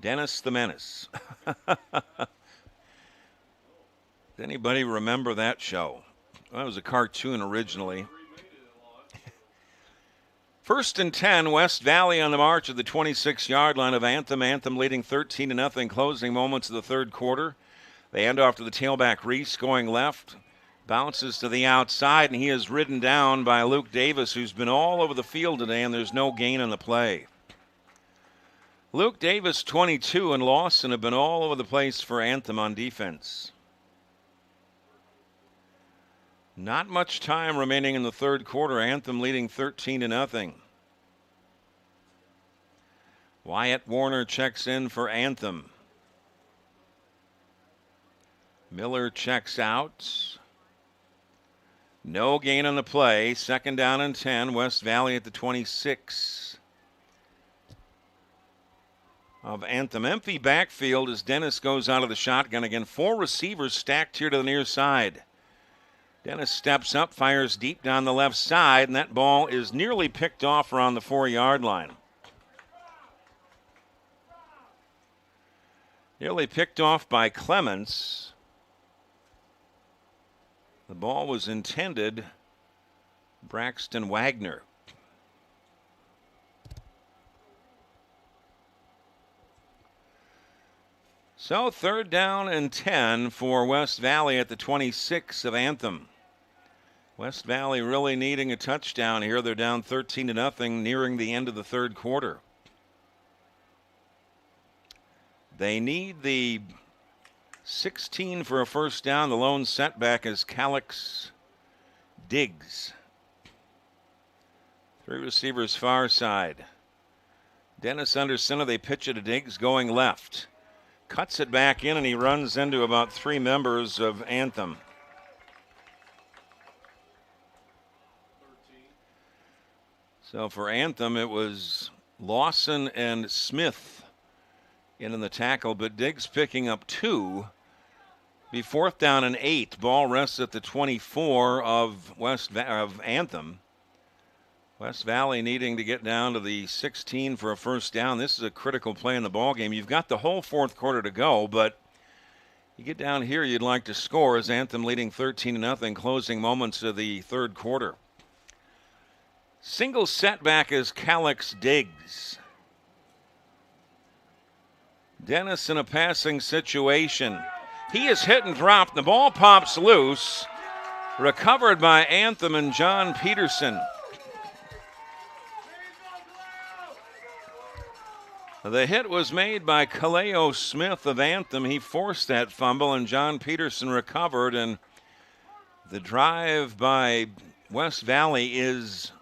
Dennis the Menace. Does anybody remember that show? Well, it was a cartoon originally. 1st and 10, West Valley on the march at the 26-yard line of Anthem. Anthem leading 13-0, closing moments of the 3rd quarter. They hand off to the tailback, Reese, going left. Bounces to the outside, and he is ridden down by Luke Davis, who's been all over the field today, and there's no gain on the play. Luke Davis, 22, and Lawson have been all over the place for Anthem on defense. Not much time remaining in the 3rd quarter. Anthem leading 13-0. Wyatt Warner checks in for Anthem. Miller checks out. No gain on the play. 2nd down and 10. West Valley at the 26 of Anthem. Empty backfield as Dennis goes out of the shotgun again. 4 receivers stacked here to the near side. Dennis steps up, fires deep down the left side, and that ball is nearly picked off around the 4-yard line. Nearly picked off by Clements. The ball was intended Braxton Wagner. So 3rd down and 10 for West Valley at the 26 of Anthem. West Valley really needing a touchdown here. They're down 13-0 nearing the end of the 3rd quarter. They need the 16 for a first down. The lone setback is Calix Diggs. 3 receivers far side. Dennis under center. They pitch it to Diggs going left. Cuts it back in and he runs into about 3 members of Anthem. So for Anthem, it was Lawson and Smith in the tackle, but Diggs picking up 2. Be 4th down and 8. Ball rests at the 24 of Anthem. West Valley needing to get down to the 16 for a first down. This is a critical play in the ball game. You've got the whole 4th quarter to go, but you get down here, you'd like to score as Anthem leading 13-0, closing moments of the 3rd quarter. Single setback is Calix Diggs. Dennis in a passing situation. He is hit and dropped. The ball pops loose. Recovered by Anthem and John Peterson. The hit was made by Kaleo Smith of Anthem. He forced that fumble and John Peterson recovered, and the drive by West Valley is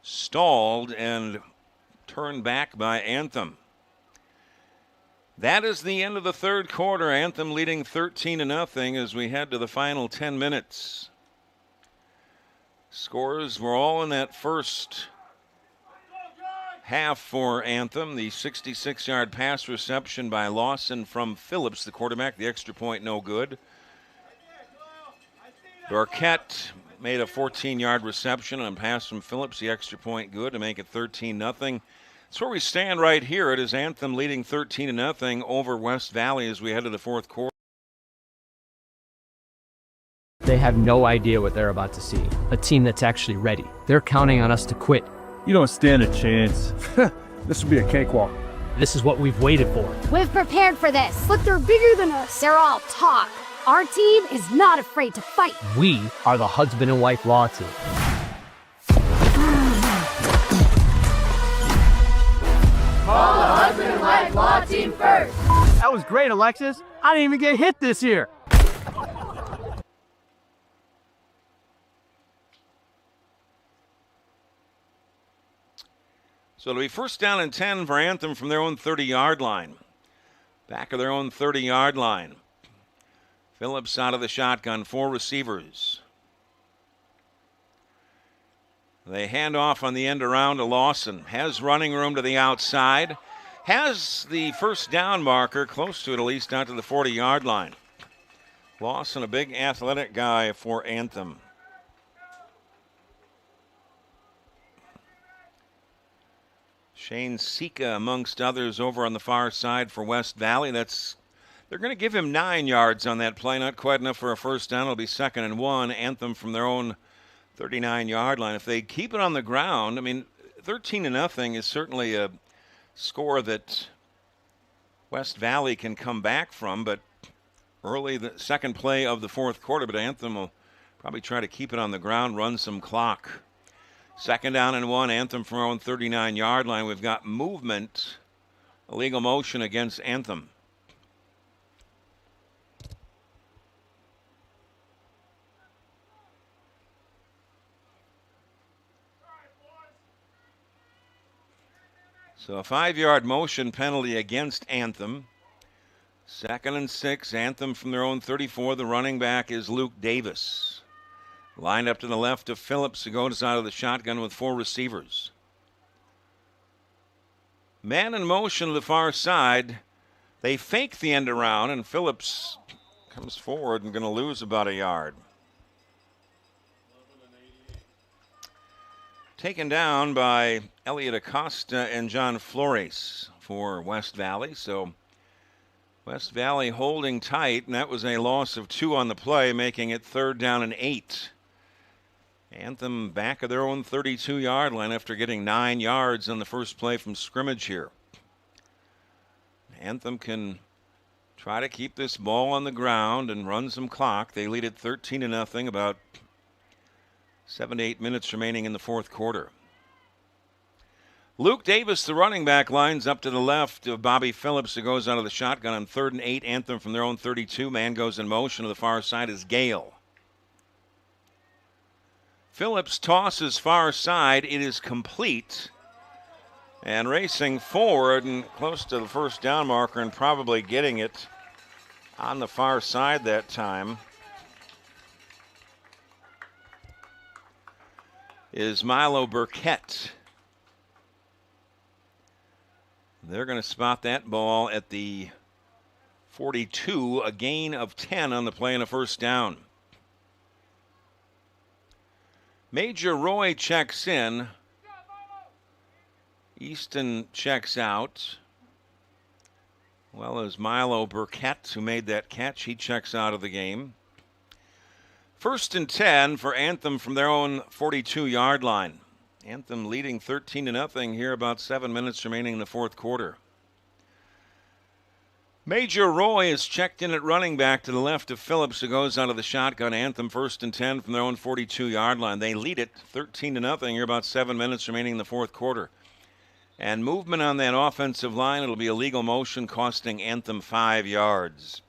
stalled and turned back by Anthem. That is the end of the 3rd quarter. Anthem leading 13-0 as we head to the final 10 minutes. Scores were all in that first half for Anthem. The 66-yard pass reception by Lawson from Phillips, the quarterback. The extra point no good. Burkett made a 14-yard reception on a pass from Phillips. The extra point good to make it 13-0. That's where we stand right here. It is Anthem leading 13-0 over West Valley as we head to the 4th quarter. They have no idea what they're about to see. A team that's actually ready. They're counting on us to quit. You don't stand a chance. This will be a cakewalk. This is what we've waited for. We've prepared for this. Look, they're bigger than us. They're all talk. Our team is not afraid to fight. We are the husband and wife law team. Call the husband and wife law team first. That was great, Alexis. I didn't even get hit this year. So it'll be 1st down and 10 for Anthem from their own 30-yard line. Back of their own 30-yard line. Phillips out of the shotgun, 4 receivers. They hand off on the end around to Lawson. Has running room to the outside. Has the first down marker close to it, at least out to the 40-yard line. Lawson, a big athletic guy for Anthem. Shane Sika amongst others over on the far side for West Valley. They're going to give him 9 yards on that play. Not quite enough for a first down. It'll be 2nd and 1. Anthem from their own 39-yard line. If they keep it on the ground, 13-0 is certainly a score that West Valley can come back from, but early the second play of the 4th quarter, but Anthem will probably try to keep it on the ground, run some clock. 2nd down and 1, Anthem from our own 39-yard line. We've got movement, illegal motion against Anthem. So a 5-yard motion penalty against Anthem. 2nd and 6, Anthem from their own 34. The running back is Luke Davis. Lined up to the left of Phillips, who goes out of the shotgun with 4 receivers. Man in motion to the far side. They fake the end around, and Phillips comes forward and going to lose about a yard. Taken down by Elliot Acosta and John Flores for West Valley. So West Valley holding tight, and that was a loss of 2 on the play, making it 3rd down and 8. Anthem back of their own 32-yard line after getting 9 yards on the first play from scrimmage here. Anthem can try to keep this ball on the ground and run some clock. They lead it 13-0, about 7 to 8 minutes remaining in the fourth quarter. Luke Davis, the running back, lines up to the left of Bobby Phillips, who goes out of the shotgun on 3rd and 8. Anthem from their own 32. Man goes in motion. To the far side is Gale. Phillips tosses far side. It is complete. And racing forward and close to the first down marker and probably getting it on the far side that time is Milo Burkett. They're going to spot that ball at the 42, a gain of 10 on the play and a first down. Major Roy checks in. Easton checks out. Well as Milo Burkett, who made that catch, he checks out of the game. 1st and 10 for Anthem from their own 42-yard line. Anthem leading 13-0 here, about 7 minutes remaining in the fourth quarter. Major Roy is checked in at running back to the left of Phillips, who goes out of the shotgun. Anthem 1st and 10 from their own 42-yard line. They lead it 13-0 here, about 7 minutes remaining in the fourth quarter. And movement on that offensive line, it'll be a legal motion costing Anthem 5 yards.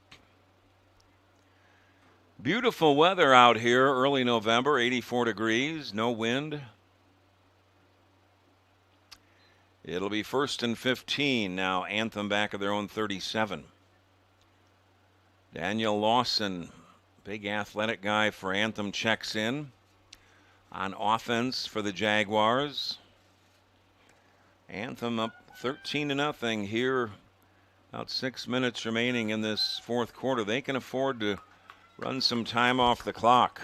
Beautiful weather out here, early November, 84 degrees, no wind. It'll be 1st and 15 now. Anthem back of their own 37. Daniel Lawson, big athletic guy for Anthem, checks in on offense for the Jaguars. Anthem up 13-0 here. About 6 minutes remaining in this fourth quarter. They can afford to run some time off the clock.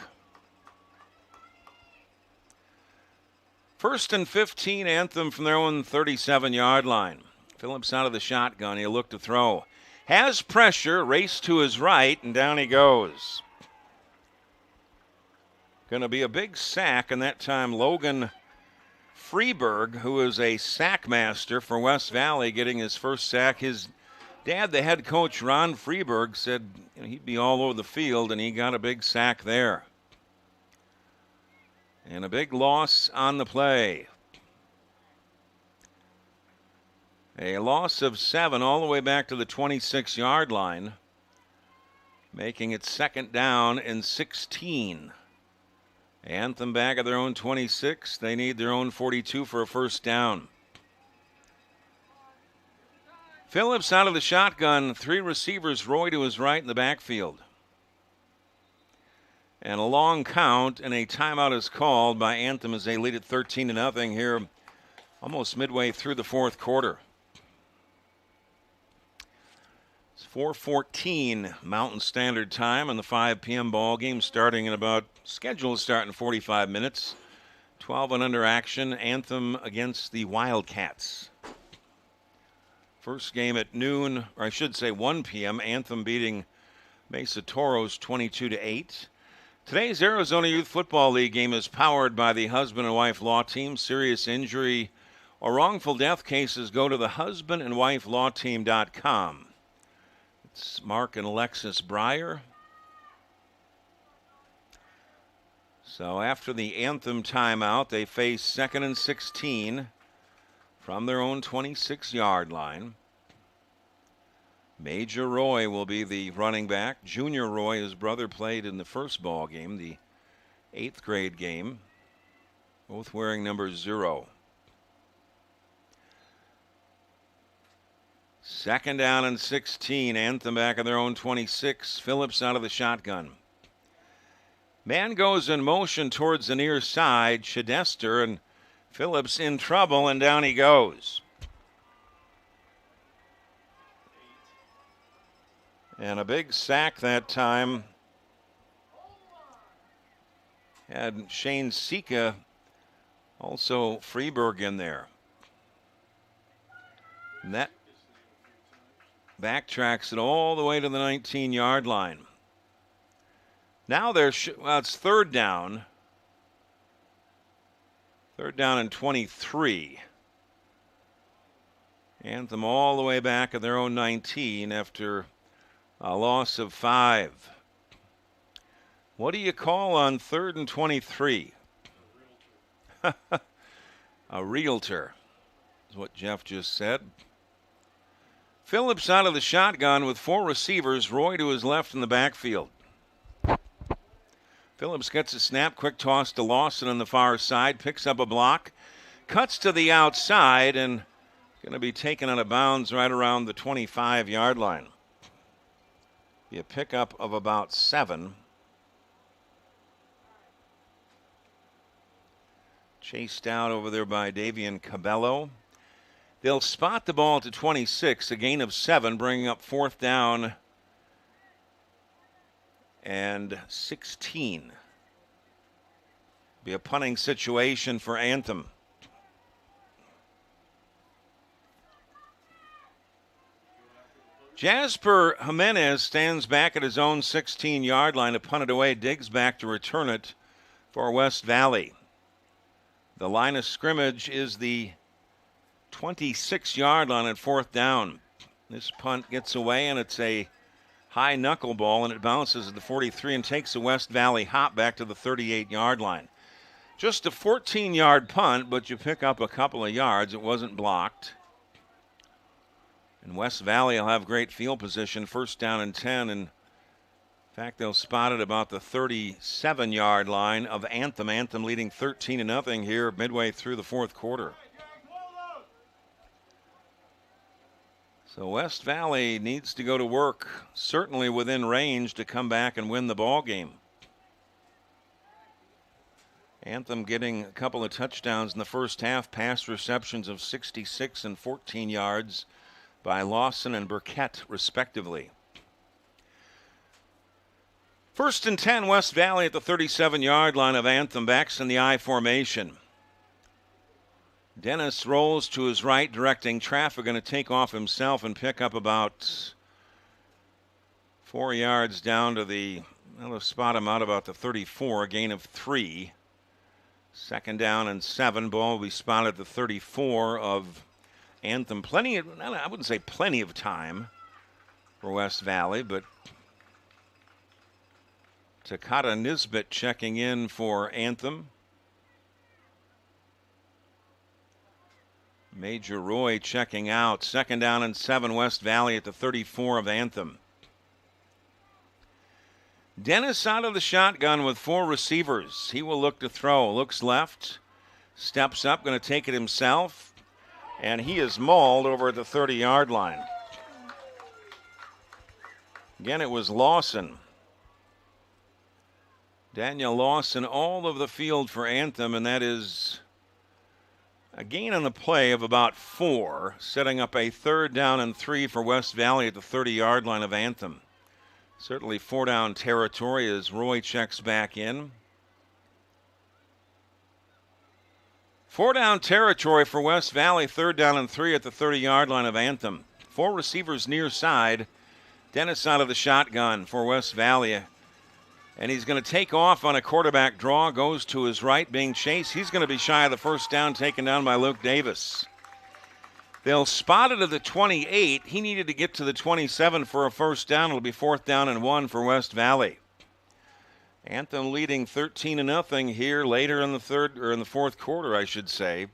1st and 15, Anthem from their own 37-yard line. Phillips out of the shotgun. He'll look to throw. Has pressure, race to his right, and down he goes. Going to be a big sack, and that time Logan Freeberg, who is a sack master for West Valley, getting his first sack. His dad, the head coach, Ron Freeberg, said he'd be all over the field, and he got a big sack there. And a big loss on the play. A loss of 7 all the way back to the 26-yard line, making it 2nd down and 16. Anthem back at their own 26. They need their own 42 for a first down. Phillips out of the shotgun. 3 receivers, Roy to his right in the backfield. And a long count, and a timeout is called by Anthem as they lead it 13-0 here, almost midway through the fourth quarter. It's 4:14 Mountain Standard Time on the 5 p.m. ball game, starting in about, scheduled to start in 45 minutes. 12 and under action. Anthem against the Wildcats. First game at noon, or I should say 1 p.m. Anthem beating Mesa Toros 22-8. Today's Arizona Youth Football League game is powered by the husband and wife law team. Serious injury or wrongful death cases, go to the husbandandwifelawteam.com. It's Mark and Alexis Breyer. So after the Anthem timeout, they face 2nd and 16 from their own 26-yard line. Major Roy will be the running back. Junior Roy, his brother, played in the first ball game, the 8th grade game, both wearing number 0. 2nd down and 16. Anthem back of their own 26. Phillips out of the shotgun. Man goes in motion towards the near side. Chidester, and Phillips in trouble, and down he goes. And a big sack that time. Had Shane Sika Also, Freeburg in there. And that backtracks it all the way to the 19-yard line. Now it's third down. Third down and 23. Anthem all the way back at their own 19 after a loss of 5. What do you call on 3rd and 23? A realtor is what Jeff just said. Phillips out of the shotgun with 4 receivers. Roy to his left in the backfield. Phillips gets a snap, quick toss to Lawson on the far side, picks up a block, cuts to the outside, and going to be taken out of bounds right around the 25-yard line. Be a pickup of about 7. Chased out over there by Davian Cabello. They'll spot the ball to 26, a gain of 7, bringing up 4th down and 16. Be a punting situation for Anthem. Jasper Jimenez stands back at his own 16-yard line to punt it away. Diggs back to return it for West Valley. The line of scrimmage is the 26-yard line at 4th down. This punt gets away, and it's a high knuckleball, and it bounces at the 43 and takes a West Valley hop back to the 38-yard line. Just a 14-yard punt, but you pick up a couple of yards. It wasn't blocked. And West Valley will have great field position, 1st down and 10, and in fact, they'll spot it about the 37-yard line of Anthem. Anthem leading 13-0 here midway through the 4th quarter. So West Valley needs to go to work, certainly within range, to come back and win the ball game. Anthem getting a couple of touchdowns in the first half, pass receptions of 66 and 14 yards by Lawson and Burkett, respectively. 1st and 10, West Valley at the 37-yard line of Anthem. Backs in the I formation. Dennis rolls to his right, directing traffic, going to take off himself and pick up about 4 yards down to they'll spot him out about the 34, a gain of 3. 2nd down and 7, ball will be spotted at the 34 of Anthem. I wouldn't say plenty of time for West Valley, but Takata Nisbet checking in for Anthem. Major Roy checking out. 2nd down and 7, West Valley at the 34 of Anthem. Dennis out of the shotgun with 4 receivers. He will look to throw. Looks left. Steps up, going to take it himself. And he is mauled over at the 30-yard line. Again, it was Lawson. Daniel Lawson all of the field for Anthem, and that is a gain on the play of about 4, setting up a 3rd down and 3 for West Valley at the 30-yard line of Anthem. Certainly 4-down territory as Roy checks back in. 4-down territory for West Valley, 3rd down and 3 at the 30-yard line of Anthem. 4 receivers near side. Dennis out of the shotgun for West Valley. And he's going to take off on a quarterback draw, goes to his right, being chased. He's going to be shy of the 1st down, taken down by Luke Davis. They'll spot it at the 28. He needed to get to the 27 for a 1st down. It'll be 4th down and 1 for West Valley. Anthem leading 13-0 here later in the 4th quarter, I should say.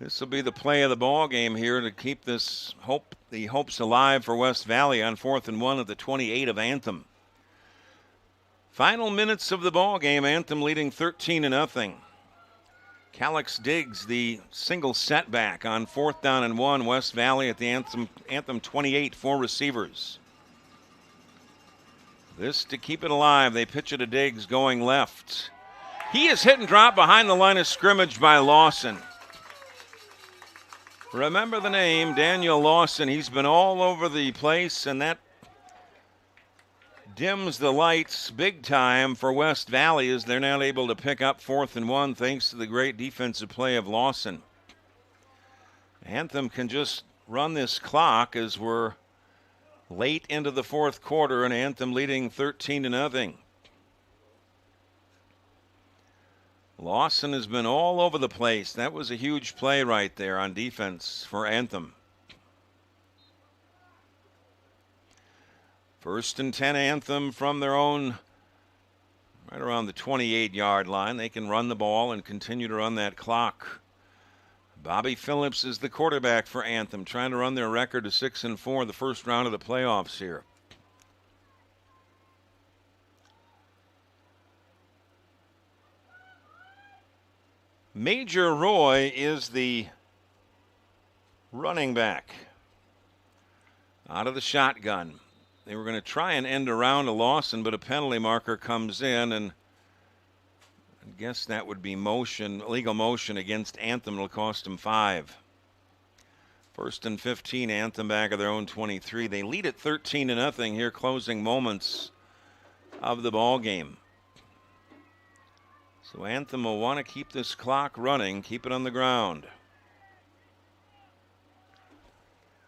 This will be the play of the ball game here to keep the hopes alive for West Valley on 4th and 1 at the 28 of Anthem. Final minutes of the ball game, Anthem leading 13-0. Calix Diggs, the single setback on 4th down and 1. West Valley at the Anthem 28, 4 receivers. This to keep it alive. They pitch it to Diggs going left. He is hit and dropped behind the line of scrimmage by Lawson. Remember the name, Daniel Lawson. He's been all over the place, and that dims the lights big time for West Valley as they're now able to pick up 4th and 1 thanks to the great defensive play of Lawson. Anthem can just run this clock as we're late into the 4th quarter and Anthem leading 13-0. Lawson has been all over the place. That was a huge play right there on defense for Anthem. 1st and 10 Anthem from their own, right around the 28-yard line. They can run the ball and continue to run that clock. Bobby Phillips is the quarterback for Anthem, trying to run their record to 6-4 the first round of the playoffs here. Major Roy is the running back out of the shotgun. They were going to try and end around to Lawson, but a penalty marker comes in, and I guess that would be motion, illegal motion against Anthem. It'll cost them 5. 1st and 15, Anthem back of their own 23. They lead at 13-0 here, closing moments of the ball game. So Anthem will want to keep this clock running, keep it on the ground.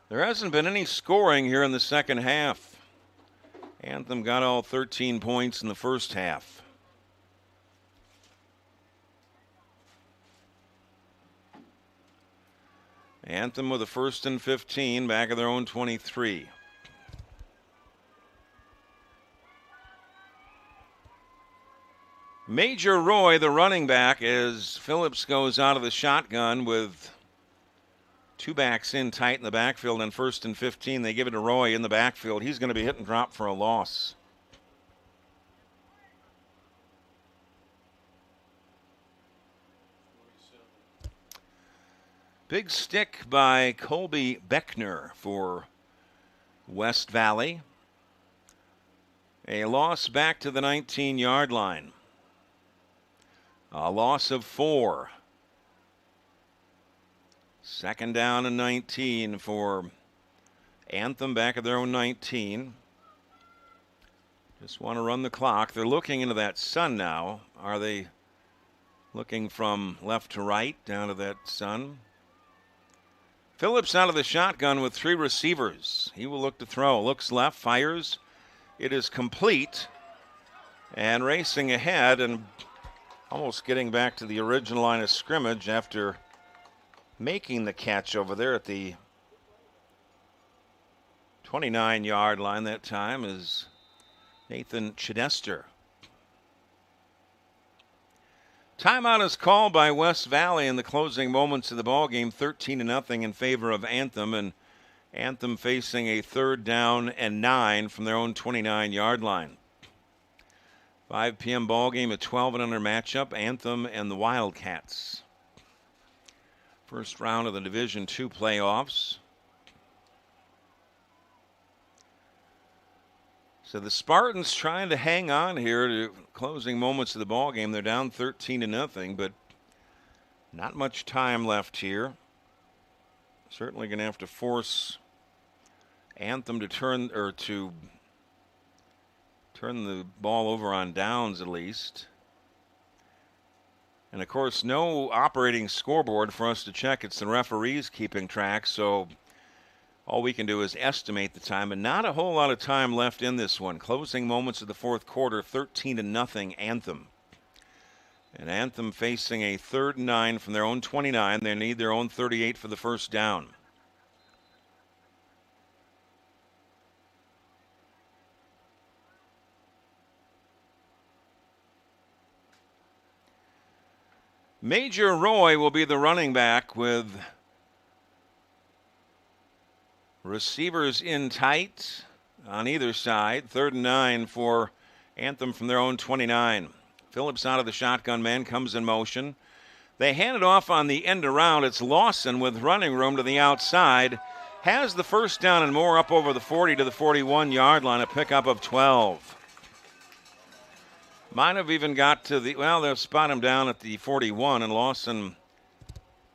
There hasn't been any scoring here in the second half. Anthem got all 13 points in the first half. Anthem with a 1st and 15, back of their own 23. Major Roy, the running back, as Phillips goes out of the shotgun with 2 backs in tight in the backfield. On 1st and 15, they give it to Roy in the backfield. He's going to be hit and drop for a loss. Big stick by Colby Beckner for West Valley. A loss back to the 19-yard line. A loss of 4. 2nd down and 19 for Anthem back at their own 19. Just want to run the clock. They're looking into that sun now. Are they looking from left to right down to that sun? Phillips out of the shotgun with 3 receivers. He will look to throw. Looks left, fires. It is complete. And racing ahead and almost getting back to the original line of scrimmage after making the catch over there at the 29-yard line that time is Nathan Chidester. Timeout is called by West Valley in the closing moments of the ball game, 13-0 in favor of Anthem, and Anthem facing a 3rd down and 9 from their own 29-yard line. 5 p.m. ball game, a 12 and under matchup, Anthem and the Wildcats. First round of the Division II playoffs. So the Spartans trying to hang on here to closing moments of the ball game. They're down 13-0, but not much time left here. Certainly going to have to force Anthem to turn the ball over on downs at least. And of course, no operating scoreboard for us to check. It's the referees keeping track, so all we can do is estimate the time, and not a whole lot of time left in this one. Closing moments of the 4th quarter, 13-0 Anthem. And Anthem facing a 3rd and 9 from their own 29. They need their own 38 for the first down. Major Roy will be the running back with receivers in tight on either side. 3rd and 9 for Anthem from their own 29. Phillips out of the shotgun, man comes in motion. They hand it off on the end around. It's Lawson with running room to the outside. Has the first down and more up over the 40 to the 41-yard line, a pickup of 12. Might have even got to they'll spot him down at the 41, and Lawson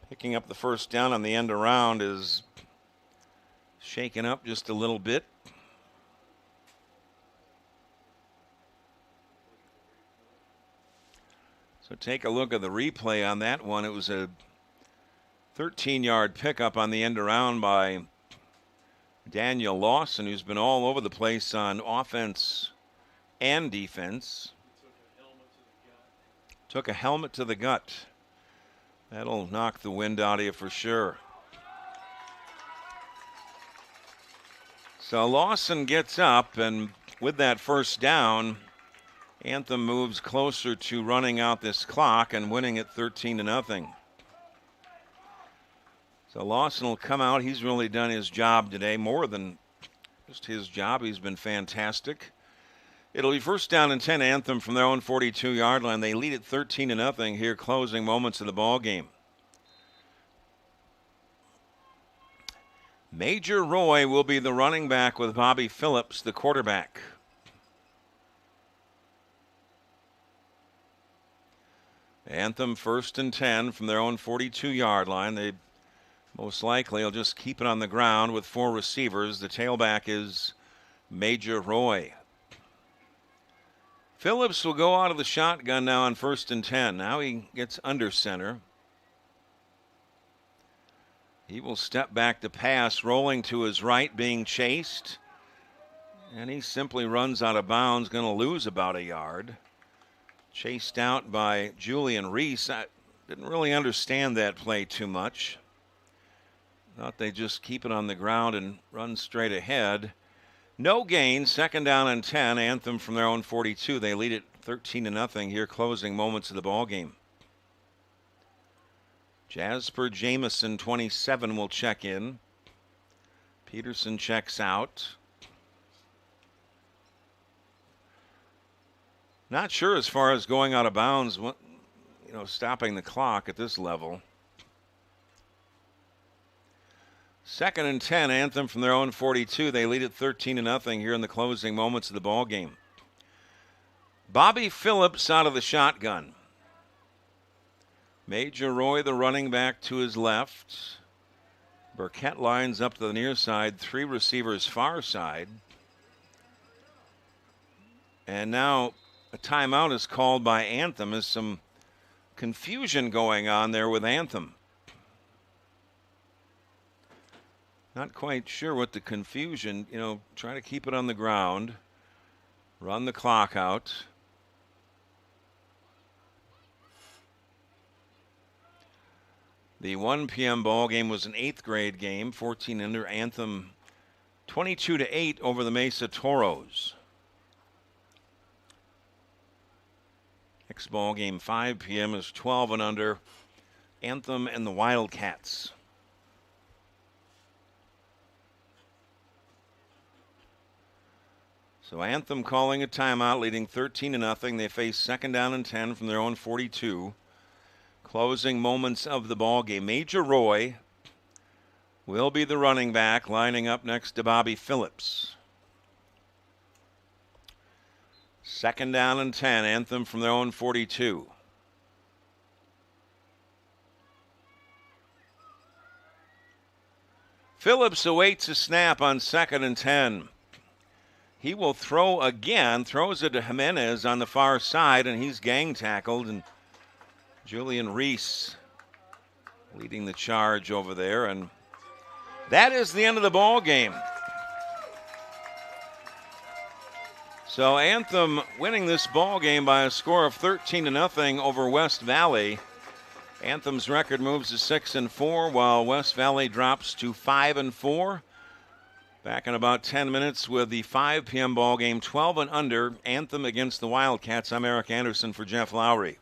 picking up the first down on the end around is shaken up just a little bit. So take a look at the replay on that one. It was a 13-yard pickup on the end around by Daniel Lawson, who's been all over the place on offense and defense. Took a helmet to the gut. That'll knock the wind out of you for sure. So Lawson gets up, and with that first down, Anthem moves closer to running out this clock and winning it 13-0. So Lawson will come out. He's really done his job today, more than just his job. He's been fantastic. It'll be first down and 10, Anthem from their own 42-yard line. They lead it 13-0 here, closing moments of the ball game. Major Roy will be the running back with Bobby Phillips, the quarterback. Anthem first and 10 from their own 42-yard line. They most likely will just keep it on the ground with 4 receivers. The tailback is Major Roy. Phillips will go out of the shotgun now on first and 10. Now he gets under center. He will step back to pass, rolling to his right, being chased. And he simply runs out of bounds, going to lose about a yard. Chased out by Julian Reese. I didn't really understand that play too much. Thought they just keep it on the ground and run straight ahead. No gain, second down and 10. Anthem from their own 42. They lead it 13-0 here, closing moments of the ball game. Jasper Jamison, 27, will check in. Peterson checks out. Not sure as far as going out of bounds, stopping the clock at this level. Second and 10, Anthem from their own 42. They lead it 13-0 here in the closing moments of the ball game. Bobby Phillips out of the shotgun. Major Roy, the running back, to his left. Burkett lines up to the near side, 3 receivers far side. And now a timeout is called by Anthem. There's some confusion going on there with Anthem. Not quite sure what the confusion, try to keep it on the ground, run the clock out. The 1 p.m. ball game was an 8th grade game, 14 under. Anthem 22-8 over the Mesa Toros. Next ball game, 5 p.m. is 12 and under. Anthem and the Wildcats. So Anthem calling a timeout, leading 13-0. They face second down and 10 from their own 42. Closing moments of the ball game. Major Roy will be the running back, lining up next to Bobby Phillips. Second down and 10, Anthem from their own 42. Phillips awaits a snap on second and 10. He will throw again, throws it to Jimenez on the far side, and he's gang tackled. And Julian Reese leading the charge over there. And that is the end of the ball game. So Anthem winning this ball game by a score of 13-0 over West Valley. Anthem's record moves to 6-4, while West Valley drops to 5-4. Back in about 10 minutes with the 5 p.m. ball game, 12 and under. Anthem against the Wildcats. I'm Eric Anderson for Jeff Lowry.